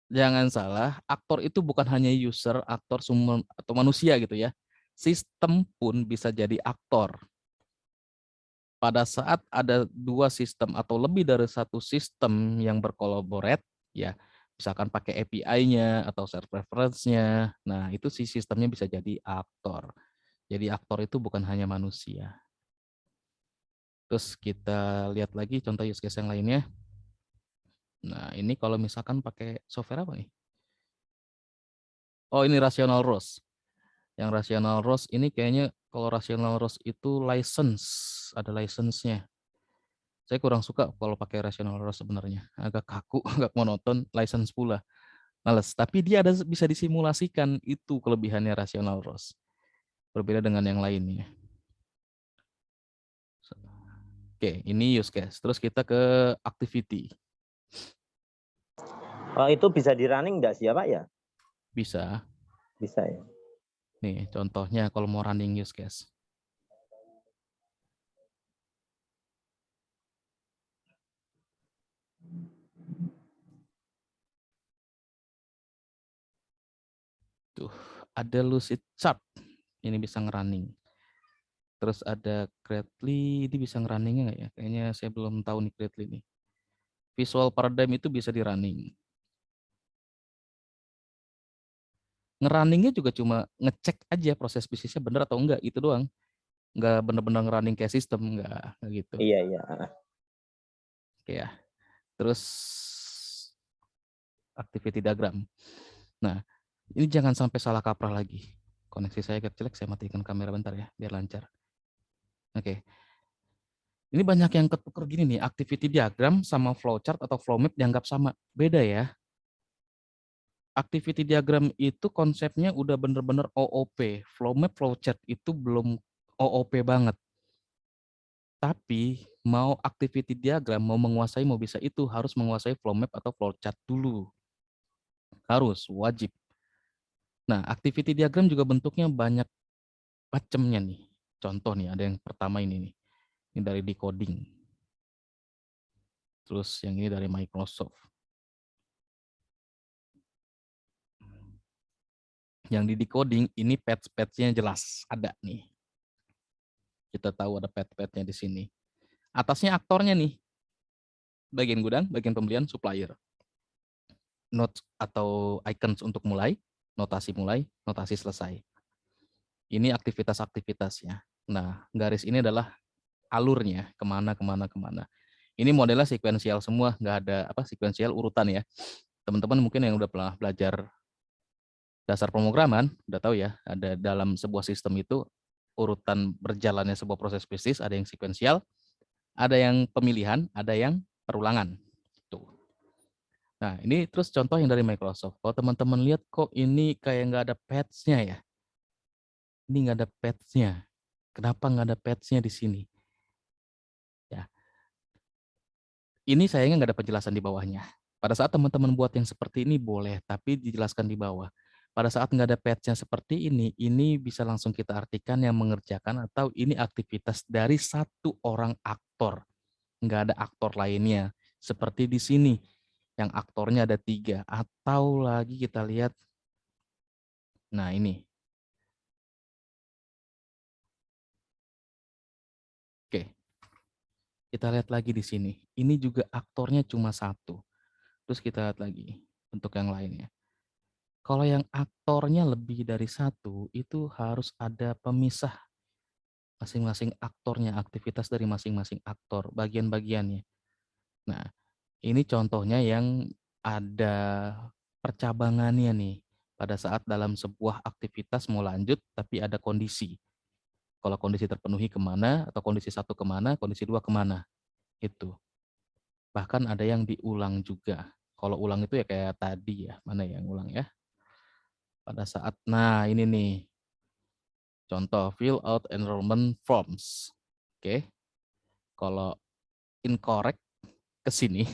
jangan salah, aktor itu bukan hanya user, aktor atau manusia gitu ya. Sistem pun bisa jadi aktor. Pada saat ada dua sistem atau lebih dari satu sistem yang berkolaborat, ya misalkan pakai API-nya atau server reference-nya, nah itu si sistemnya bisa jadi aktor. Jadi aktor itu bukan hanya manusia. Terus kita lihat lagi contoh use case yang lainnya. Nah ini kalau misalkan pakai software apa nih? Oh ini Rational Rose. Yang Rational Rose ini kayaknya kalau Rational Rose itu license, ada license-nya. Saya kurang suka kalau pakai Rational Rose sebenarnya. Agak kaku, agak monoton, license pula. Males. Tapi dia ada bisa disimulasikan, itu kelebihannya Rational Rose. Berbeda dengan yang lainnya. Oke, ini use case. Terus kita ke activity. Itu bisa di running nggak sih ya Pak ya? Bisa. Bisa ya. Nih, contohnya kalau mau running use case. Tuh, ada Lucid Chart. Ini bisa ngerunning. Terus ada Gradly, ini bisa ngerunningnya nggak ya? Kayaknya saya belum tahu nih Gradly nih. Visual Paradigm itu bisa di running. Ngerunningnya juga cuma ngecek aja proses bisnisnya bener atau enggak, itu doang. Enggak bener-bener ngerunning kayak sistem, enggak gitu. Iya, iya. Oke ya. Terus activity diagram. Nah, ini jangan sampai salah kaprah lagi. Koneksi saya agak jelek, saya matikan kamera bentar ya, biar lancar. Oke. Ini banyak yang ketuker gini nih, activity diagram sama flowchart atau flow map dianggap sama. Beda ya. Activity diagram itu konsepnya udah bener-bener OOP. Flow map, flowchart itu belum OOP banget. Tapi mau activity diagram, mau menguasai, mau bisa itu harus menguasai flow map atau flowchart dulu. Harus, wajib. Nah, activity diagram juga bentuknya banyak macamnya nih. Contoh nih, ada yang pertama ini nih. Ini dari decoding. Terus yang ini dari Microsoft. Yang di decoding ini patch-patchnya jelas ada nih. Kita tahu ada patch-patchnya di sini. Atasnya aktornya nih. Bagian gudang, bagian pembelian, supplier. Notes atau icons untuk mulai, notasi selesai. Ini aktivitas-aktivitasnya. Nah, garis ini adalah alurnya, kemana. Ini modelnya sekuensial semua, nggak ada sekuensial urutan ya. Teman-teman mungkin yang udah pernah belajar dasar pemrograman, udah tahu ya, ada dalam sebuah sistem itu urutan berjalannya sebuah proses bisnis, ada yang sekuensial, ada yang pemilihan, ada yang perulangan. Tuh. Nah, ini terus contoh yang dari Microsoft. Kalau teman-teman lihat kok ini kayak nggak ada patch-nya ya. Ini nggak ada patch-nya. Kenapa nggak ada patch-nya di sini? Ya, ini sayangnya nggak ada penjelasan di bawahnya. Pada saat teman-teman buat yang seperti ini boleh, tapi dijelaskan di bawah. Pada saat nggak ada patch-nya seperti ini bisa langsung kita artikan yang mengerjakan atau ini aktivitas dari satu orang aktor. Nggak ada aktor lainnya. Seperti di sini, yang aktornya ada 3. Atau lagi kita lihat, nah ini. Oke, kita lihat lagi di sini. Ini juga aktornya cuma 1. Terus kita lihat lagi untuk yang lainnya. Kalau yang aktornya lebih dari 1, itu harus ada pemisah masing-masing aktornya, aktivitas dari masing-masing aktor, bagian-bagiannya. Nah, ini contohnya yang ada percabangannya nih. Pada saat dalam sebuah aktivitas mau lanjut, tapi ada kondisi. Kalau kondisi terpenuhi kemana, atau kondisi 1 kemana, kondisi 2 kemana. Itu. Bahkan ada yang diulang juga. Kalau ulang itu ya kayak tadi ya, mana yang ulang ya. Pada saat, nah ini nih, contoh fill out enrollment forms. Oke, kalau incorrect ke sini,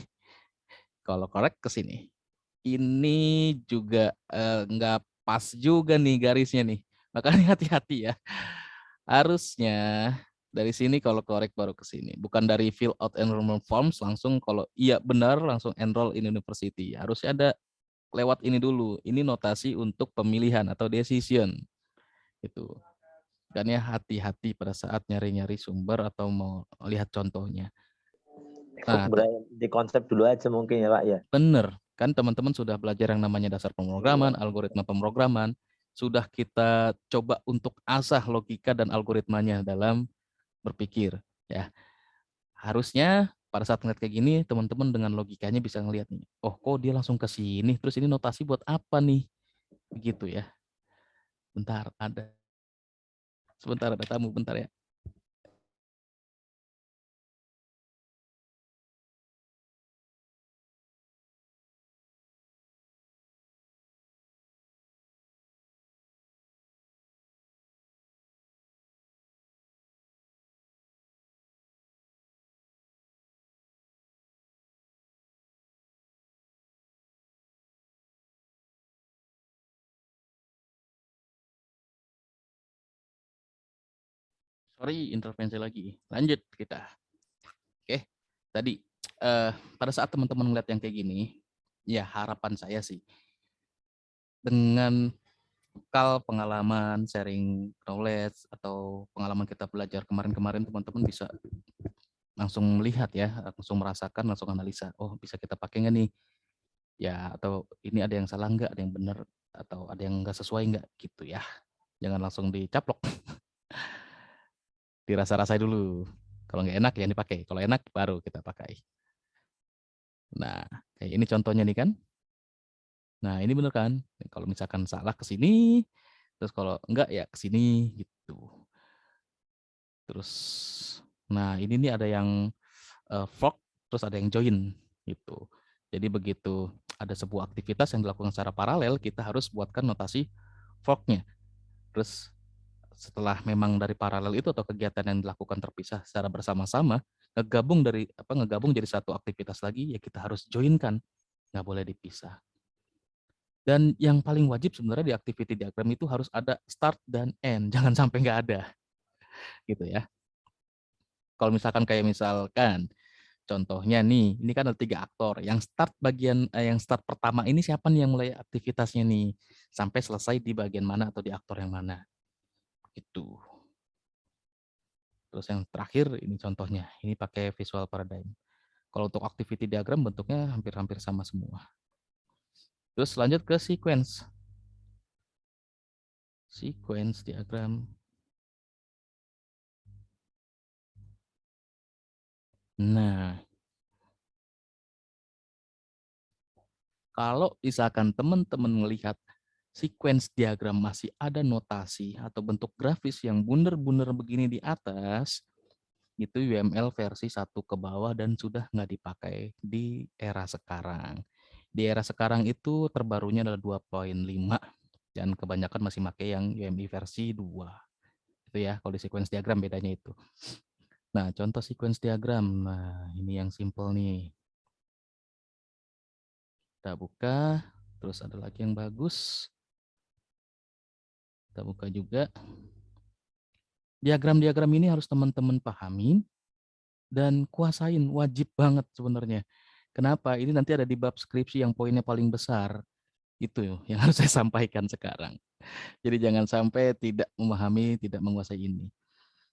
kalau correct ke sini. Ini juga nggak pas juga nih garisnya nih. Makanya hati-hati ya. Harusnya dari sini kalau correct baru ke sini. Bukan dari fill out enrollment forms langsung kalau iya benar langsung enroll in university. Harusnya ada lewat ini dulu. Ini notasi untuk pemilihan atau decision. Itu. Dan ya hati-hati pada saat nyari-nyari sumber atau mau lihat contohnya. Nah, Di konsep dulu aja mungkin ya Pak ya. bener, kan teman-teman sudah belajar yang namanya dasar pemrograman, algoritma pemrograman, sudah kita coba untuk asah logika dan algoritmanya dalam berpikir. Ya, harusnya pada saat ngeliat kayak gini, teman-teman dengan logikanya bisa ngelihat nih, oh kok dia langsung ke sini, terus ini notasi buat apa nih? Begitu ya. Sebentar ada tamu, bentar ya. Sorry, intervensi lagi. Lanjut kita. Oke, tadi pada saat teman-teman ngeliat yang kayak gini, ya harapan saya sih dengan bekal pengalaman, sharing knowledge atau pengalaman kita belajar kemarin-kemarin, teman-teman bisa langsung melihat ya, langsung merasakan, langsung analisa. Oh, bisa kita pakai nggak nih? Ya, atau ini ada yang salah nggak, ada yang benar, atau ada yang nggak sesuai nggak gitu ya. Jangan langsung dicaplok. Dirasa-rasai dulu. Kalau nggak enak, jangan dipakai. Kalau enak, baru kita pakai. Nah, kayak ini contohnya nih kan. Nah, ini bener kan? Kalau misalkan salah ke sini, terus kalau enggak ya ke sini gitu. Terus, nah ini nih ada yang fork, terus ada yang join gitu. Jadi begitu ada sebuah aktivitas yang dilakukan secara paralel, kita harus buatkan notasi forknya. Terus setelah memang dari paralel itu atau kegiatan yang dilakukan terpisah secara bersama-sama, ngegabung jadi satu aktivitas lagi, ya kita harus joinkan, nggak boleh dipisah. Dan yang paling wajib sebenarnya di activity diagram itu harus ada start dan end, jangan sampai nggak ada, gitu ya. Kalau misalkan kayak misalkan Contohnya nih, ini kan ada 3 aktor. Yang start pertama ini siapa nih yang mulai aktivitasnya nih, sampai selesai di bagian mana atau di aktor yang mana, gitu. Terus yang terakhir ini contohnya, ini pakai visual paradigm. Kalau untuk activity diagram bentuknya hampir-hampir sama semua. Terus lanjut ke sequence. Sequence diagram. Nah, kalau misalkan teman-teman melihat sequence diagram masih ada notasi atau bentuk grafis yang bundar-bundar begini di atas, itu UML versi 1 ke bawah dan sudah nggak dipakai di era sekarang. Di era sekarang itu terbarunya adalah 2.5 dan kebanyakan masih pakai yang UMI versi 2. Itu ya, kalau di sequence diagram bedanya itu. Nah, contoh sequence diagram. Nah, ini yang simple nih. Kita buka, terus ada lagi yang bagus. Kita buka juga. Diagram-diagram ini harus teman-teman pahami dan kuasain, wajib banget sebenarnya. Kenapa? Ini nanti ada di bab skripsi yang poinnya paling besar. Itu yang harus saya sampaikan sekarang. Jadi jangan sampai tidak memahami, tidak menguasai ini.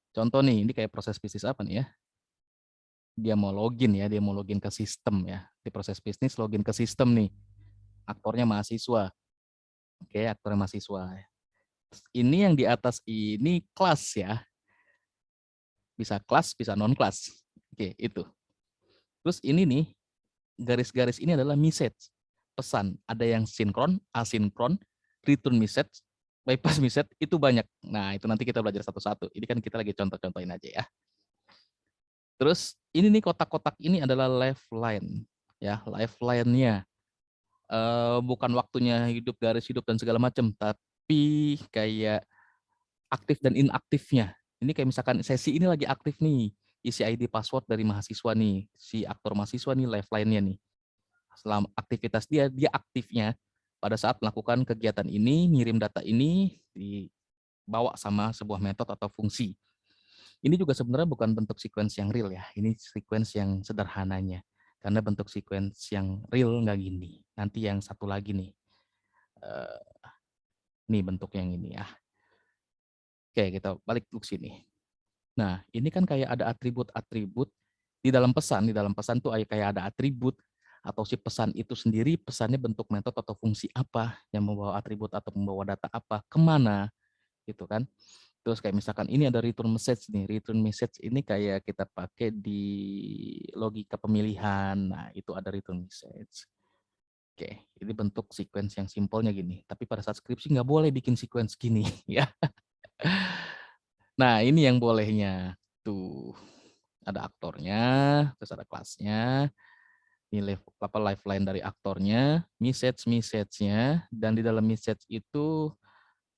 Contoh nih, ini kayak proses bisnis apa nih ya? Dia mau login ke sistem ya. Di proses bisnis login ke sistem nih. Aktornya mahasiswa. Oke, aktornya mahasiswa. Ini yang di atas ini kelas ya. Bisa kelas, bisa non kelas. Oke, itu. Terus ini nih, garis-garis ini adalah message. Pesan. Ada yang sinkron, asinkron, return message, bypass message, itu banyak. Nah, itu nanti kita belajar satu-satu. Ini kan kita lagi contoh-contohin aja ya. Terus ini nih kotak-kotak ini adalah lifeline. Ya, lifeline-nya. Bukan waktunya hidup, garis hidup, dan segala macam. Tapi kayak aktif dan inaktifnya. Ini kayak misalkan sesi ini lagi aktif nih. Isi ID password dari mahasiswa nih. Si aktor mahasiswa nih lifeline-nya nih. Selama aktivitas dia aktifnya pada saat melakukan kegiatan ini, ngirim data ini dibawa sama sebuah metode atau fungsi. Ini juga sebenarnya bukan bentuk sequence yang real ya, ini sequence yang sederhananya. Karena bentuk sequence yang real nggak gini. Nanti yang satu lagi nih, nih bentuk yang ini ya. Oke, kita balik ke sini. Nah, ini kan kayak ada atribut-atribut di dalam pesan tuh kayak ada atribut atau si pesan itu sendiri, pesannya bentuk metode atau fungsi apa yang membawa atribut atau membawa data apa, kemana gitu kan. Terus kayak misalkan ini ada return message nih, return message ini kayak kita pakai di logika pemilihan, nah itu ada return message. Oke, ini bentuk sequence yang simpelnya gini, tapi pada saat skripsi nggak boleh bikin sequence gini ya. Nah ini yang bolehnya, tuh ada aktornya, terus ada kelasnya, ini lifeline dari aktornya, message-nya, dan di dalam message itu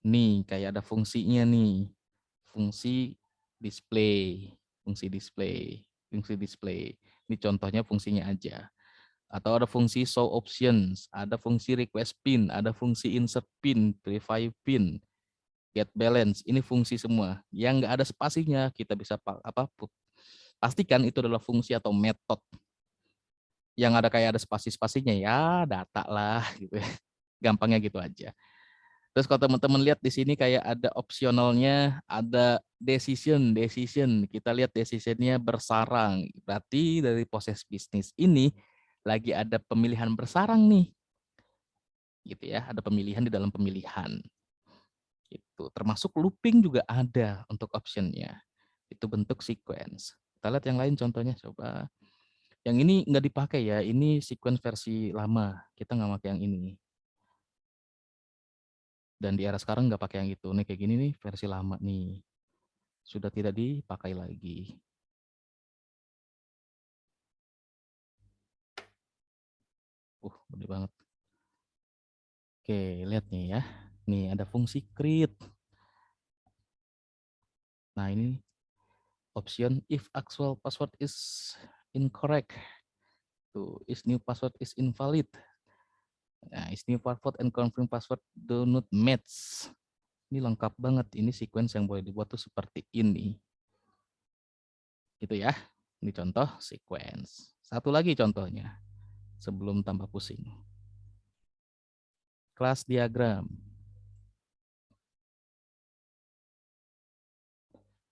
nih kayak ada fungsinya nih, fungsi display, fungsi display, fungsi display. Ini contohnya fungsinya aja. Atau ada fungsi show options, ada fungsi request pin, ada fungsi insert pin, preview pin, get balance. Ini fungsi semua. Yang nggak ada spasinya kita bisa pastikan itu adalah fungsi atau metode. Yang ada kayak ada spasi-spasinya ya data lah gitu ya. Gampangnya gitu aja. Terus kalau teman-teman lihat di sini kayak ada opsionalnya, ada decision. Kita lihat decisionnya bersarang. Berarti dari proses bisnis ini lagi ada pemilihan bersarang nih. Gitu ya, ada pemilihan di dalam pemilihan. Itu termasuk looping juga ada untuk optionnya. Itu bentuk sequence. Kita lihat yang lain contohnya coba. Yang ini nggak dipakai ya, ini sequence versi lama. Kita nggak pakai yang ini. Dan di era sekarang nggak pakai yang itu. Nih kayak gini nih versi lama nih. Sudah tidak dipakai lagi. Gede banget. Oke, lihat nih ya. Nih ada fungsi create. Nah ini option if actual password is incorrect. Tuh, is new password is invalid. Nah, is new password and confirm password do not match. Ini lengkap banget. Ini sequence yang boleh dibuat tuh seperti ini. Gitu ya. Ini contoh sequence. Satu lagi contohnya, sebelum tambah pusing. Kelas diagram.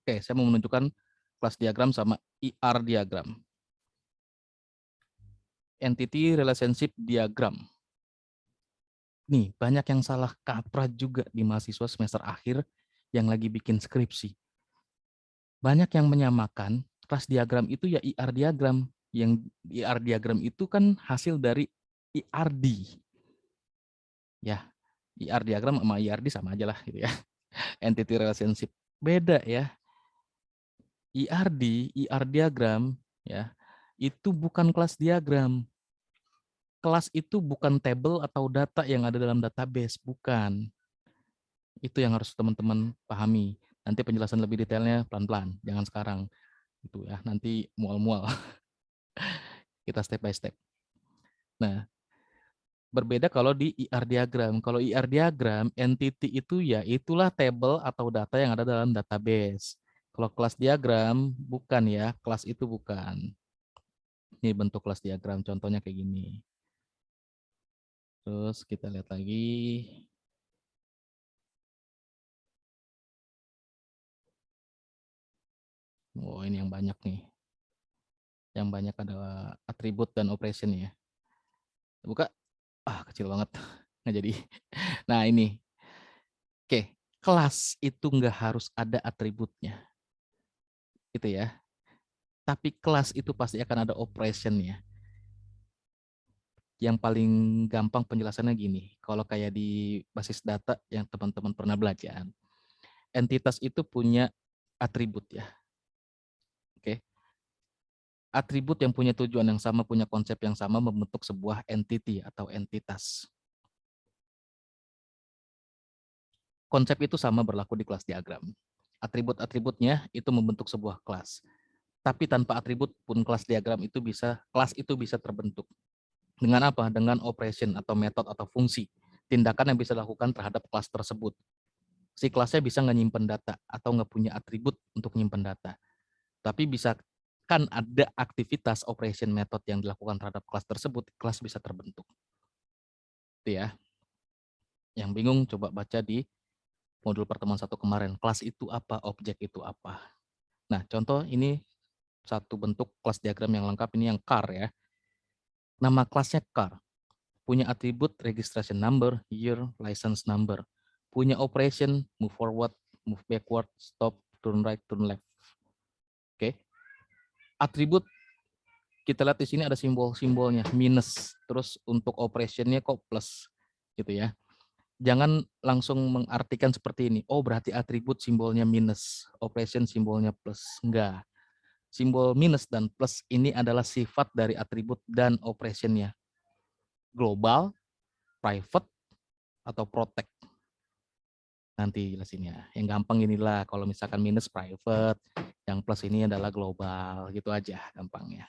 Oke, saya mau menunjukkan kelas diagram sama IR diagram. Entity Relationship Diagram. Nih, banyak yang salah kaprah juga di mahasiswa semester akhir yang lagi bikin skripsi. Banyak yang menyamakan kelas diagram itu ya IR diagram. Yang IR diagram itu kan hasil dari IRD. Ya, IR diagram sama IRD sama aja lah gitu ya. Entity Relationship. Beda ya. IRD, IR diagram ya, itu bukan kelas diagram. Kelas itu bukan table atau data yang ada dalam database, bukan. Itu yang harus teman-teman pahami. Nanti penjelasan lebih detailnya pelan-pelan, jangan sekarang. Itu ya, nanti mual-mual. Kita step by step. Nah, berbeda kalau di IR diagram. Kalau IR diagram, entity itu ya itulah table atau data yang ada dalam database. Kalau kelas diagram, bukan ya, kelas itu bukan. Ini bentuk kelas diagram, contohnya kayak gini. Terus kita lihat lagi. Oh, ini yang banyak nih. Yang banyak adalah atribut dan operation ya. Buka. Kecil banget. Nggak jadi. Nah, ini. Oke. Kelas itu nggak harus ada atributnya. Itu ya. Tapi kelas itu pasti akan ada operationnya. Yang paling gampang penjelasannya gini. Kalau kayak di basis data yang teman-teman pernah belajar. Entitas itu punya atribut ya. Oke. Atribut yang punya tujuan yang sama, punya konsep yang sama, membentuk sebuah entity atau entitas. Konsep itu sama berlaku di kelas diagram. Atribut-atributnya itu membentuk sebuah kelas. Tapi tanpa atribut pun kelas itu bisa terbentuk. Dengan apa? Dengan operation atau metode atau fungsi. Tindakan yang bisa dilakukan terhadap kelas tersebut. Si kelasnya bisa nggak nyimpen data atau nggak punya atribut untuk nyimpen data. Tapi bisa kan ada aktivitas operation method yang dilakukan terhadap kelas tersebut, kelas bisa terbentuk. Itu ya. Yang bingung coba baca di modul pertemuan 1 kemarin. Kelas itu apa, objek itu apa. Nah, contoh ini satu bentuk kelas diagram yang lengkap, ini yang car ya. Nama kelasnya car. Punya atribut registration number, year, license number. Punya operation, move forward, move backward, stop, turn right, turn left. Oke. Atribut kita lihat di sini ada simbol-simbolnya minus, terus untuk operationnya kok plus gitu ya. Jangan langsung mengartikan seperti ini. Oh, berarti atribut simbolnya minus, operation simbolnya plus. Enggak. Simbol minus dan plus ini adalah sifat dari atribut dan operationnya. Global, private, atau protect. Nanti jelasinnya. Yang gampang inilah, kalau misalkan minus private, yang plus ini adalah global. Gitu aja gampangnya.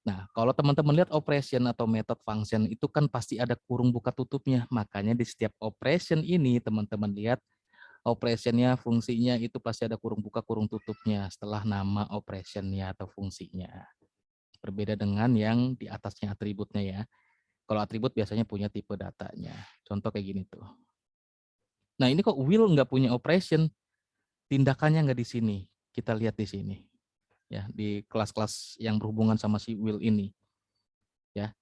Nah, kalau teman-teman lihat operation atau method function itu kan pasti ada kurung buka tutupnya. Makanya di setiap operation ini teman-teman lihat operationnya, fungsinya itu pasti ada kurung buka, kurung tutupnya setelah nama operationnya atau fungsinya. Berbeda dengan yang di atasnya atributnya ya. Kalau atribut biasanya punya tipe datanya. Contoh kayak gini tuh. Nah ini kok will nggak punya operation, tindakannya nggak di sini. Kita lihat di sini. Ya, di kelas-kelas yang berhubungan sama si will ini. Ya,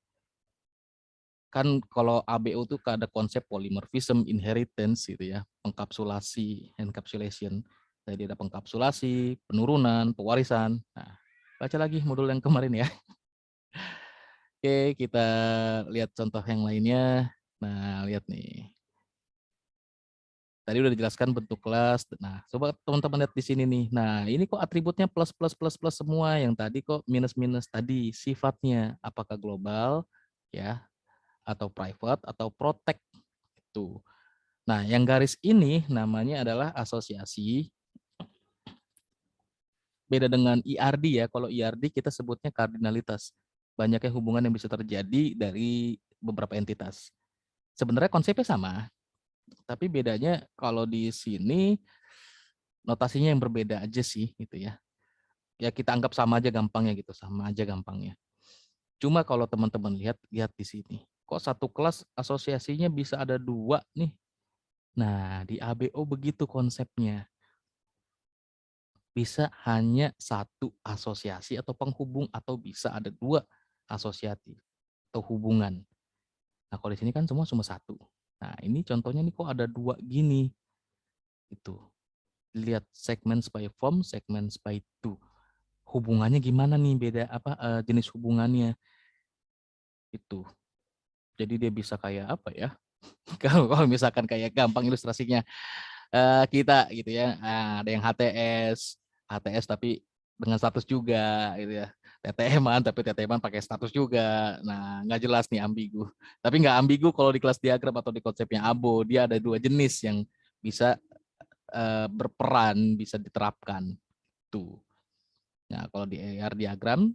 kan kalau ABO tuh ada konsep polymorphism, inheritance gitu ya, pengkapsulasi, encapsulation. Jadi ada pengkapsulasi, penurunan, pewarisan. Nah, baca lagi modul yang kemarin ya. Oke, kita lihat contoh yang lainnya. Nah, lihat nih. Tadi udah dijelaskan bentuk kelas. Nah, coba teman-teman lihat di sini nih. Nah, ini kok atributnya plus plus plus plus semua. Yang tadi kok minus minus tadi sifatnya apakah global ya atau private atau protect itu. Nah, yang garis ini namanya adalah asosiasi. Beda dengan IRD ya. Kalau IRD kita sebutnya kardinalitas. Banyaknya hubungan yang bisa terjadi dari beberapa entitas. Sebenarnya konsepnya sama, tapi bedanya kalau di sini notasinya yang berbeda aja sih gitu ya. ya kita anggap sama aja gampangnya gitu, sama aja gampangnya. Cuma kalau teman-teman lihat di sini, kok satu kelas asosiasinya bisa ada 2 nih. Nah, di ABO begitu konsepnya. Bisa hanya satu asosiasi atau penghubung atau bisa ada 2 asosiasi atau hubungan. Nah, kalau di sini kan semua cuma satu. Nah, ini contohnya nih kok ada 2 gini. Itu. Lihat segments by form, segments by to. Hubungannya gimana nih beda jenis hubungannya itu. Jadi dia bisa kayak apa ya? Kalau misalkan kayak gampang ilustrasinya kita gitu ya. Ada yang HTS tapi dengan status juga gitu ya. TTM-an tapi TTM-an pakai status juga. Nah, nggak jelas nih ambigu. Tapi nggak ambigu kalau di kelas diagram atau di konsepnya ABO. Dia ada 2 jenis yang bisa berperan, bisa diterapkan. Tuh. Nah, kalau di AR diagram,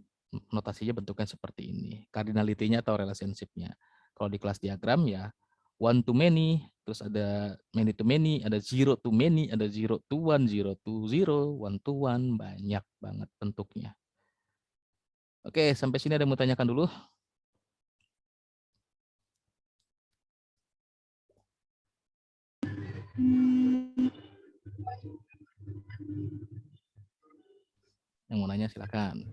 notasinya bentuknya seperti ini. Cardinality-nya atau relationship-nya. Kalau di kelas diagram ya one to many, terus ada many to many, ada zero to many, ada zero to one, zero to zero, one to one, banyak banget bentuknya. Oke, sampai sini ada yang mau tanyakan dulu? Yang mau nanya silakan.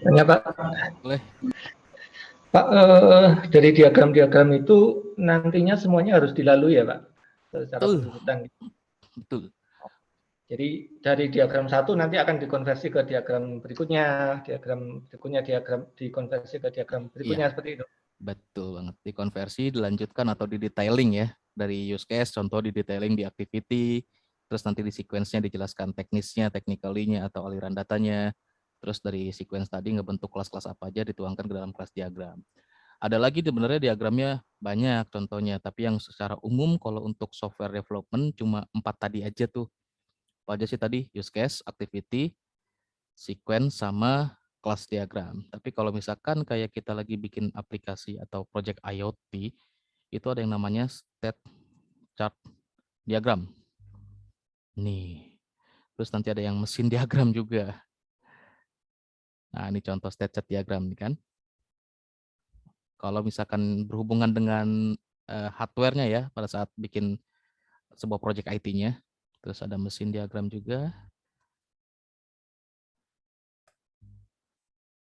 Tanya Pak. Boleh. Pak, dari diagram-diagram itu nantinya semuanya harus dilalui ya Pak? Secara berurutan. Betul. Jadi dari diagram 1 nanti akan dikonversi ke diagram berikutnya, diagram berikutnya dikonversi ke diagram berikutnya, Iya, seperti itu. betul banget. Dikonversi, dilanjutkan atau di detailing ya. Dari use case, contoh di detailing di activity, terus nanti di sequence-nya dijelaskan teknisnya, technically-nya atau aliran datanya. Terus dari sequence tadi ngebentuk kelas-kelas apa aja dituangkan ke dalam kelas diagram. Ada lagi sebenarnya diagramnya banyak contohnya, tapi yang secara umum kalau untuk software development cuma 4 tadi aja tuh. Apa aja sih tadi? Use case, activity, sequence, sama kelas diagram. Tapi kalau misalkan kayak kita lagi bikin aplikasi atau project IoT, itu ada yang namanya state chart diagram. Nih, terus nanti ada yang mesin diagram juga. Nah, ini contoh state chart diagram nih kan. Kalau misalkan berhubungan dengan hardware-nya ya, pada saat bikin sebuah project IT-nya. Terus ada mesin diagram juga.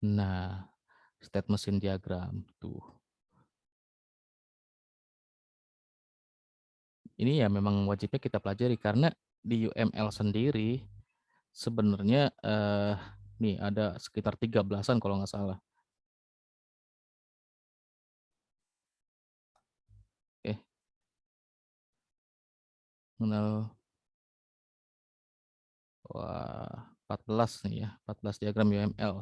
Nah, state mesin diagram tuh. Ini ya memang wajibnya kita pelajari karena di UML sendiri sebenarnya nih ada sekitar 13-an kalau nggak salah. Oke. Mengenal wah 14 nih ya, 14 diagram UML.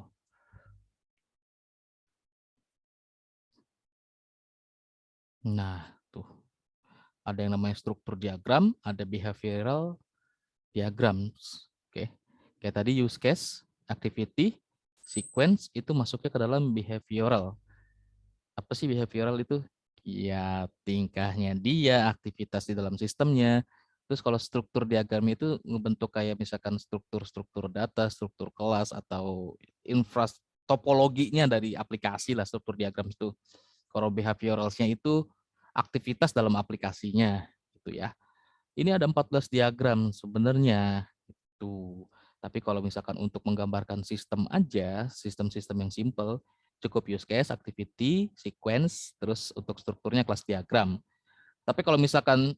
Nah, tuh. Ada yang namanya struktur diagram, ada behavioral diagrams. Oke. Kayak tadi use case, activity, sequence itu masuknya ke dalam behavioral. Apa sih behavioral itu? Ya tingkahnya dia, aktivitas di dalam sistemnya. Terus kalau struktur diagram itu ngebentuk kayak misalkan struktur-struktur data, struktur kelas atau topologinya dari aplikasi lah struktur diagram itu. Kalau behavioralsnya itu aktivitas dalam aplikasinya gitu ya. Ini ada 14 diagram sebenarnya itu. Tapi kalau misalkan untuk menggambarkan sistem aja, sistem-sistem yang simple, cukup use case, activity, sequence, terus untuk strukturnya kelas diagram. Tapi kalau misalkan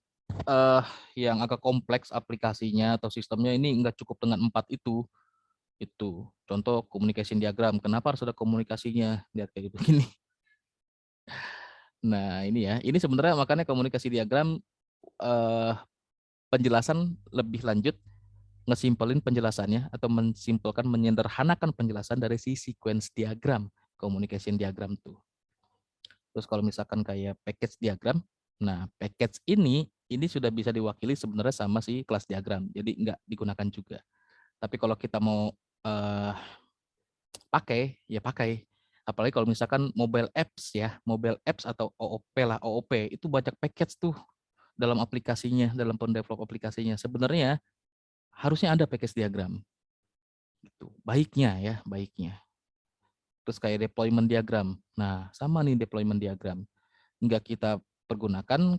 yang agak kompleks aplikasinya atau sistemnya ini nggak cukup dengan 4 itu. Contoh communication diagram. Kenapa harus ada komunikasinya? Lihat kayak begini. Nah ini ya, ini sebenarnya makanya komunikasi diagram penjelasan lebih lanjut ngesimpelin penjelasannya atau mensimpulkan menyederhanakan penjelasan dari si sequence diagram, communication diagram tuh. Terus kalau misalkan kayak package diagram, nah package ini ini sudah bisa diwakili sebenarnya sama si kelas diagram, jadi nggak digunakan juga. Tapi kalau kita mau pakai, ya pakai. Apalagi kalau misalkan mobile apps ya, mobile apps atau OOP lah, OOP itu banyak package tuh dalam aplikasinya, dalam pendevelop aplikasinya. Sebenarnya harusnya ada package diagram. Gitu. Baiknya ya, baiknya. Terus kayak deployment diagram. Nah, sama nih deployment diagram. Nggak kita pergunakan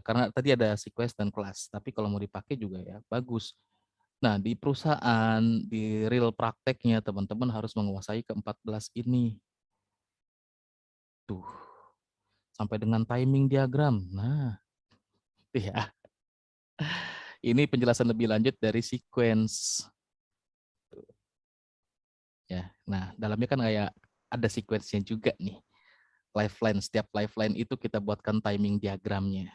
karena tadi ada sequence dan class. Tapi kalau mau dipakai juga ya bagus. Nah, di perusahaan, di real prakteknya, teman-teman harus menguasai ke-14 ini. Tuh, sampai dengan timing diagram. Nah, ya. Ini penjelasan lebih lanjut dari sequence. Ya, nah dalamnya kan kayak ada sequence-nya juga nih. Lifeline, setiap lifeline itu kita buatkan timing diagramnya.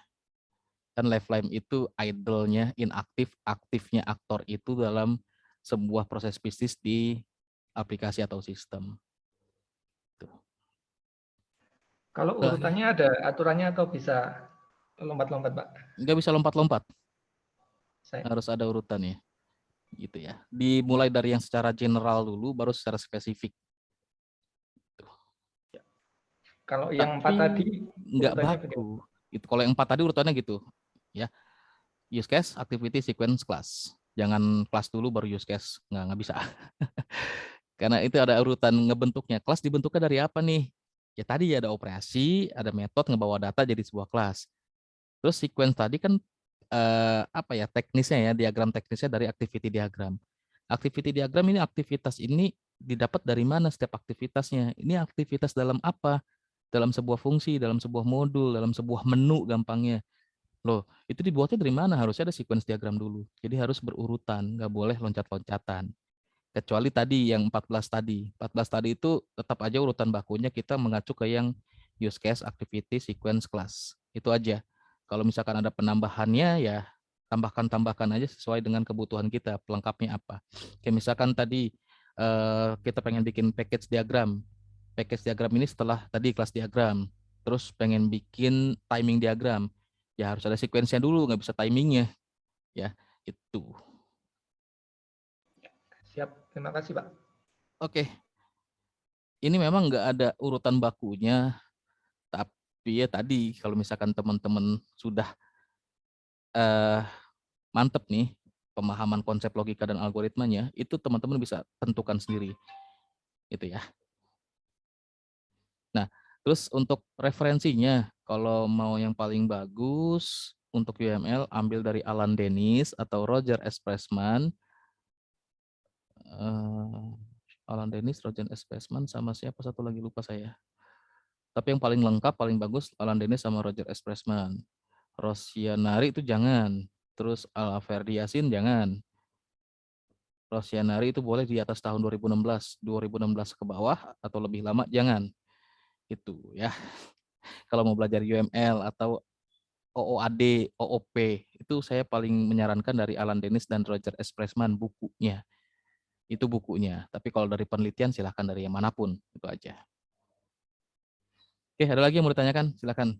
Kan lifeline itu idle-nya inaktif, aktifnya aktor itu dalam sebuah proses bisnis di aplikasi atau sistem. Tuh. Kalau urutannya ada aturannya atau bisa lompat-lompat, Pak? Nggak bisa lompat-lompat. Saya. Harus ada urutannya. Gitu ya. Dimulai dari yang secara general dulu, baru secara spesifik. Kalau yang 4 tadi nggak baku. Itu kalau yang 4 tadi urutannya gitu, ya. Use case, activity, sequence, class. Jangan class dulu baru use case, nggak bisa. Karena itu ada urutan ngebentuknya. Kelas dibentuknya dari apa nih? Ya tadi ada operasi, ada metode ngebawa data jadi sebuah kelas. Terus sequence tadi kan apa ya teknisnya ya, diagram teknisnya dari activity diagram. Activity diagram ini aktivitas ini didapat dari mana setiap aktivitasnya? Ini aktivitas dalam apa? Dalam sebuah fungsi, dalam sebuah modul, dalam sebuah menu gampangnya. Loh, itu dibuatnya dari mana? Harusnya ada sequence diagram dulu. Jadi harus berurutan, nggak boleh loncat-loncatan. Kecuali tadi yang 14 tadi. 14 tadi itu tetap aja urutan bakunya kita mengacu ke yang use case, activity, sequence, class. Itu aja. Kalau misalkan ada penambahannya ya tambahkan aja sesuai dengan kebutuhan kita, pelengkapnya apa. Kayak misalkan tadi kita pengen bikin package diagram. Package diagram ini setelah tadi kelas diagram. Terus pengen bikin timing diagram. Ya harus ada sequence-nya dulu, nggak bisa timingnya. Ya, itu. Siap, terima kasih, Pak. Oke. Ini memang nggak ada urutan bakunya, tapi ya tadi kalau misalkan teman-teman sudah mantep nih pemahaman konsep logika dan algoritmanya, itu teman-teman bisa tentukan sendiri, itu ya. Nah, terus untuk referensinya, kalau mau yang paling bagus untuk UML, ambil dari Alan Dennis atau Roger S. Pressman. Alan Dennis, Roger S. Pressman, sama siapa satu lagi lupa saya. Tapi yang paling lengkap, paling bagus Alan Dennis sama Roger S. Pressman. Rosyanari itu jangan. Terus Al-Ferdi Yasin jangan. Rosyanari itu boleh di atas tahun 2016. 2016 ke bawah atau lebih lama jangan. Itu ya. Kalau mau belajar UML atau OOAD, OOP, itu saya paling menyarankan dari Alan Dennis dan Roger S. Pressman bukunya. Itu bukunya. Tapi kalau dari penelitian silahkan dari yang manapun. Itu aja. Oke, ada lagi yang mau ditanyakan? Silakan.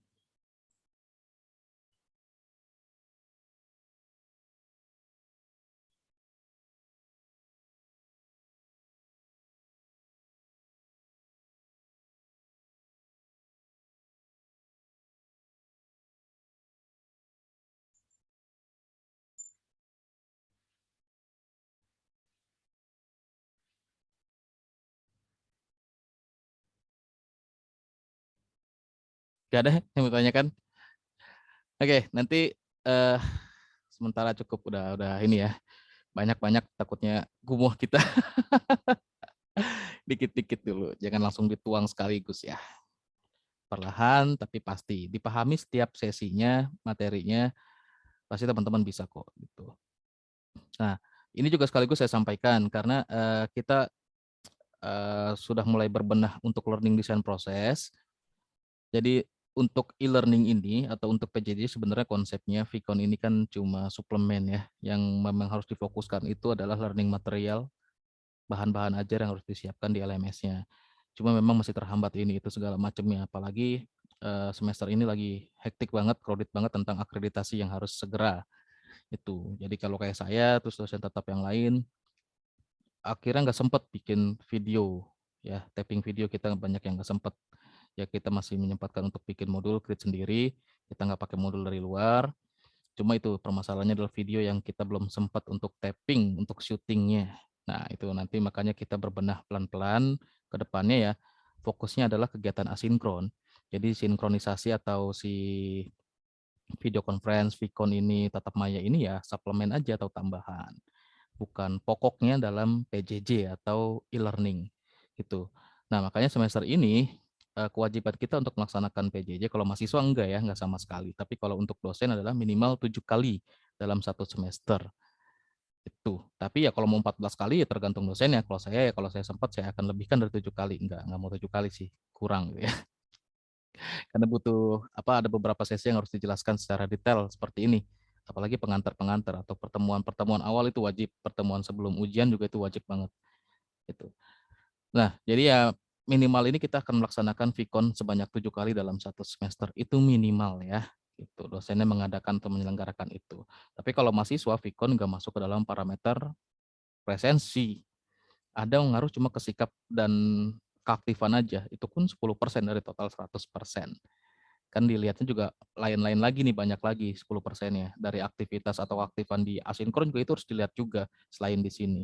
Gak ada yang mau ditanyakan? Oke, nanti sementara cukup udah ini ya. Banyak-banyak takutnya kumuh kita. Dikit-dikit dulu, jangan langsung dituang sekaligus ya. Perlahan tapi pasti dipahami setiap sesinya, materinya pasti teman-teman bisa kok gitu. Nah, ini juga sekaligus saya sampaikan karena kita sudah mulai berbenah untuk learning design proses. Jadi untuk e-learning ini atau untuk PJJ sebenarnya konsepnya Vicon ini kan cuma suplemen ya, yang memang harus difokuskan itu adalah learning material, bahan-bahan ajar yang harus disiapkan di LMS-nya. Cuma memang masih terhambat ini itu segala macamnya, apalagi semester ini lagi hektik banget, crowded banget tentang akreditasi yang harus segera itu. Jadi kalau kayak saya, terus dosen tetap yang lain, akhirnya nggak sempet bikin video, ya, tapping video kita banyak yang nggak sempet. Ya kita masih menyempatkan untuk bikin modul create sendiri, kita nggak pakai modul dari luar. Cuma itu permasalahannya adalah video yang kita belum sempat untuk tapping, untuk syutingnya. Nah itu nanti makanya kita berbenah pelan-pelan ke depannya ya. Fokusnya adalah kegiatan asinkron. Jadi sinkronisasi atau si video conference, Vicon ini, tatap maya ini ya suplemen aja atau tambahan. Bukan pokoknya dalam PJJ atau e-learning gitu. Nah makanya semester ini kewajiban kita untuk melaksanakan PJJ kalau mahasiswa enggak ya, enggak sama sekali. Tapi kalau untuk dosen adalah minimal 7 kali dalam satu semester itu. Tapi ya kalau mau 14 kali ya tergantung dosen ya. Kalau saya sempat saya akan lebihkan dari 7 kali. Enggak mau 7 kali sih, kurang gitu ya. Karena butuh ada beberapa sesi yang harus dijelaskan secara detail seperti ini. Apalagi pengantar-pengantar atau pertemuan-pertemuan awal itu wajib, pertemuan sebelum ujian juga itu wajib banget gitu. Nah, jadi ya minimal ini kita akan melaksanakan Vicon sebanyak 7 kali dalam satu semester. Itu minimal ya. Gitu. Dosennya mengadakan atau menyelenggarakan itu. Tapi kalau mahasiswa Vicon nggak masuk ke dalam parameter presensi. Ada yang ngaruh cuma ke sikap dan keaktifan aja. Itu pun 10% dari total 100%. Kan dilihatnya juga lain-lain lagi nih, banyak lagi 10%-nya. Dari aktivitas atau aktifan di asinkron juga itu harus dilihat juga selain di sini.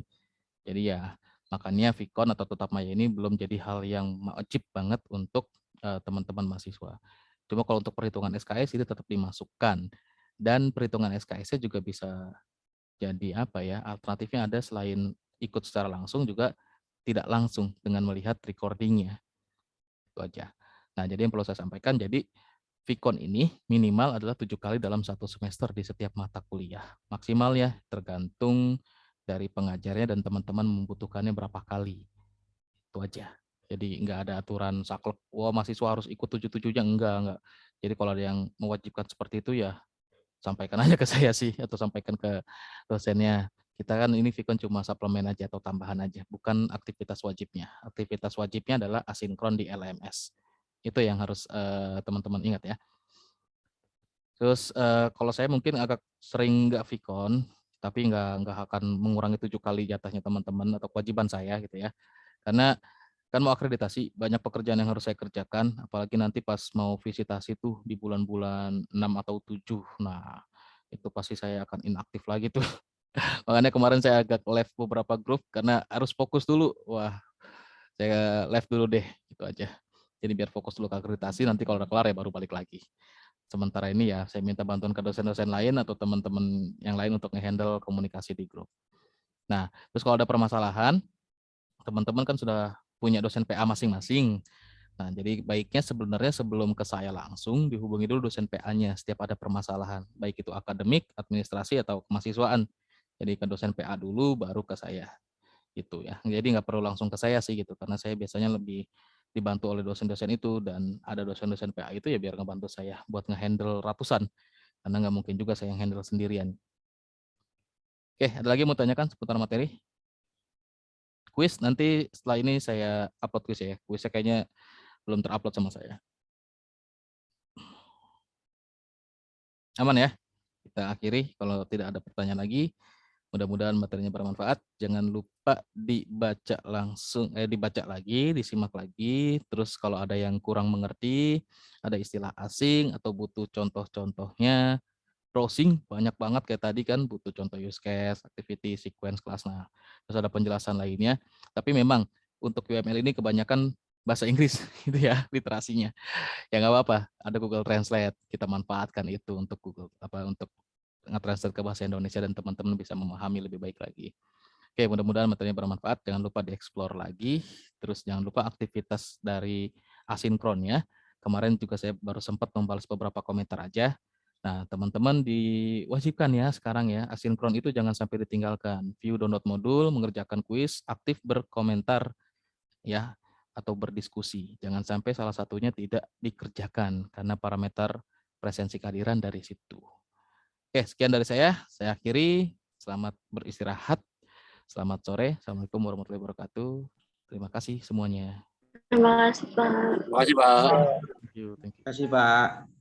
Jadi ya makanya Vicon atau tetap maya ini belum jadi hal yang wajib banget untuk teman-teman mahasiswa. Cuma kalau untuk perhitungan SKS itu tetap dimasukkan. Dan perhitungan SKS-nya juga bisa jadi alternatifnya ada selain ikut secara langsung juga tidak langsung dengan melihat recordingnya. Itu aja. Nah jadi yang perlu saya sampaikan, jadi Vicon ini minimal adalah 7 kali dalam satu semester di setiap mata kuliah. Maksimal ya, tergantung dari pengajarnya dan teman-teman membutuhkannya berapa kali. Itu aja. Jadi nggak ada aturan saklek, wah mahasiswa harus ikut 7-7-nya, enggak. Jadi kalau ada yang mewajibkan seperti itu ya sampaikan aja ke saya sih, atau sampaikan ke dosennya. Kita kan ini Vicon cuma suplemen aja atau tambahan aja, bukan aktivitas wajibnya. Aktivitas wajibnya adalah asinkron di LMS. Itu yang harus teman-teman ingat ya. Terus kalau saya mungkin agak sering nggak Vicon, tapi nggak akan mengurangi 7 kali jatahnya teman-teman atau kewajiban saya gitu ya. Karena kan mau akreditasi, banyak pekerjaan yang harus saya kerjakan, apalagi nanti pas mau visitasi tuh di bulan-bulan 6 atau 7. Nah, itu pasti saya akan inaktif lagi tuh. Makanya kemarin saya agak left beberapa grup karena harus fokus dulu. Wah, saya left dulu deh, gitu aja. Jadi biar fokus dulu ke akreditasi, nanti kalau udah kelar ya baru balik lagi. Sementara ini ya saya minta bantuan ke dosen-dosen lain atau teman-teman yang lain untuk nge-handle komunikasi di grup. Nah, terus kalau ada permasalahan, teman-teman kan sudah punya dosen PA masing-masing. Nah, jadi baiknya sebenarnya sebelum ke saya langsung dihubungi dulu dosen PA-nya setiap ada permasalahan, baik itu akademik, administrasi atau kemahasiswaan. Jadi ke dosen PA dulu baru ke saya. Gitu ya. Jadi nggak perlu langsung ke saya sih gitu, karena saya biasanya lebih dibantu oleh dosen-dosen itu, dan ada dosen-dosen PA itu ya biar ngebantu saya buat ngehandle ratusan, karena nggak mungkin juga saya yang handle sendirian. Oke, ada lagi mau tanyakan seputar materi? Kuis nanti setelah ini saya upload kuis ya. Kuisnya kayaknya belum terupload sama saya. Aman ya? Kita akhiri kalau tidak ada pertanyaan lagi. Mudah-mudahan materinya bermanfaat. Jangan lupa dibaca langsung, dibaca lagi, disimak lagi. Terus kalau ada yang kurang mengerti, ada istilah asing atau butuh contoh-contohnya, browsing banyak banget kayak tadi kan, butuh contoh use case, activity, sequence, kelas. Nah, terus ada penjelasan lainnya. Tapi memang untuk UML ini kebanyakan bahasa Inggris gitu ya, literasinya. Ya nggak apa-apa, ada Google Translate, kita manfaatkan itu untuk untuk nge-translate ke bahasa Indonesia dan teman-teman bisa memahami lebih baik lagi. Oke, mudah-mudahan materinya bermanfaat. Jangan lupa dieksplor lagi. Terus jangan lupa aktivitas dari asinkronnya. Kemarin juga saya baru sempat membalas beberapa komentar aja. Nah, teman-teman diwajibkan ya sekarang ya, asinkron itu jangan sampai ditinggalkan. View download modul, mengerjakan kuis, aktif berkomentar ya, atau berdiskusi. Jangan sampai salah satunya tidak dikerjakan karena parameter presensi kehadiran dari situ. Oke, sekian dari saya akhiri. Selamat beristirahat. Selamat sore. Assalamualaikum warahmatullahi wabarakatuh. Terima kasih semuanya. Terima kasih, Pak. Terima kasih, Pak. Thank you. Terima kasih Pak.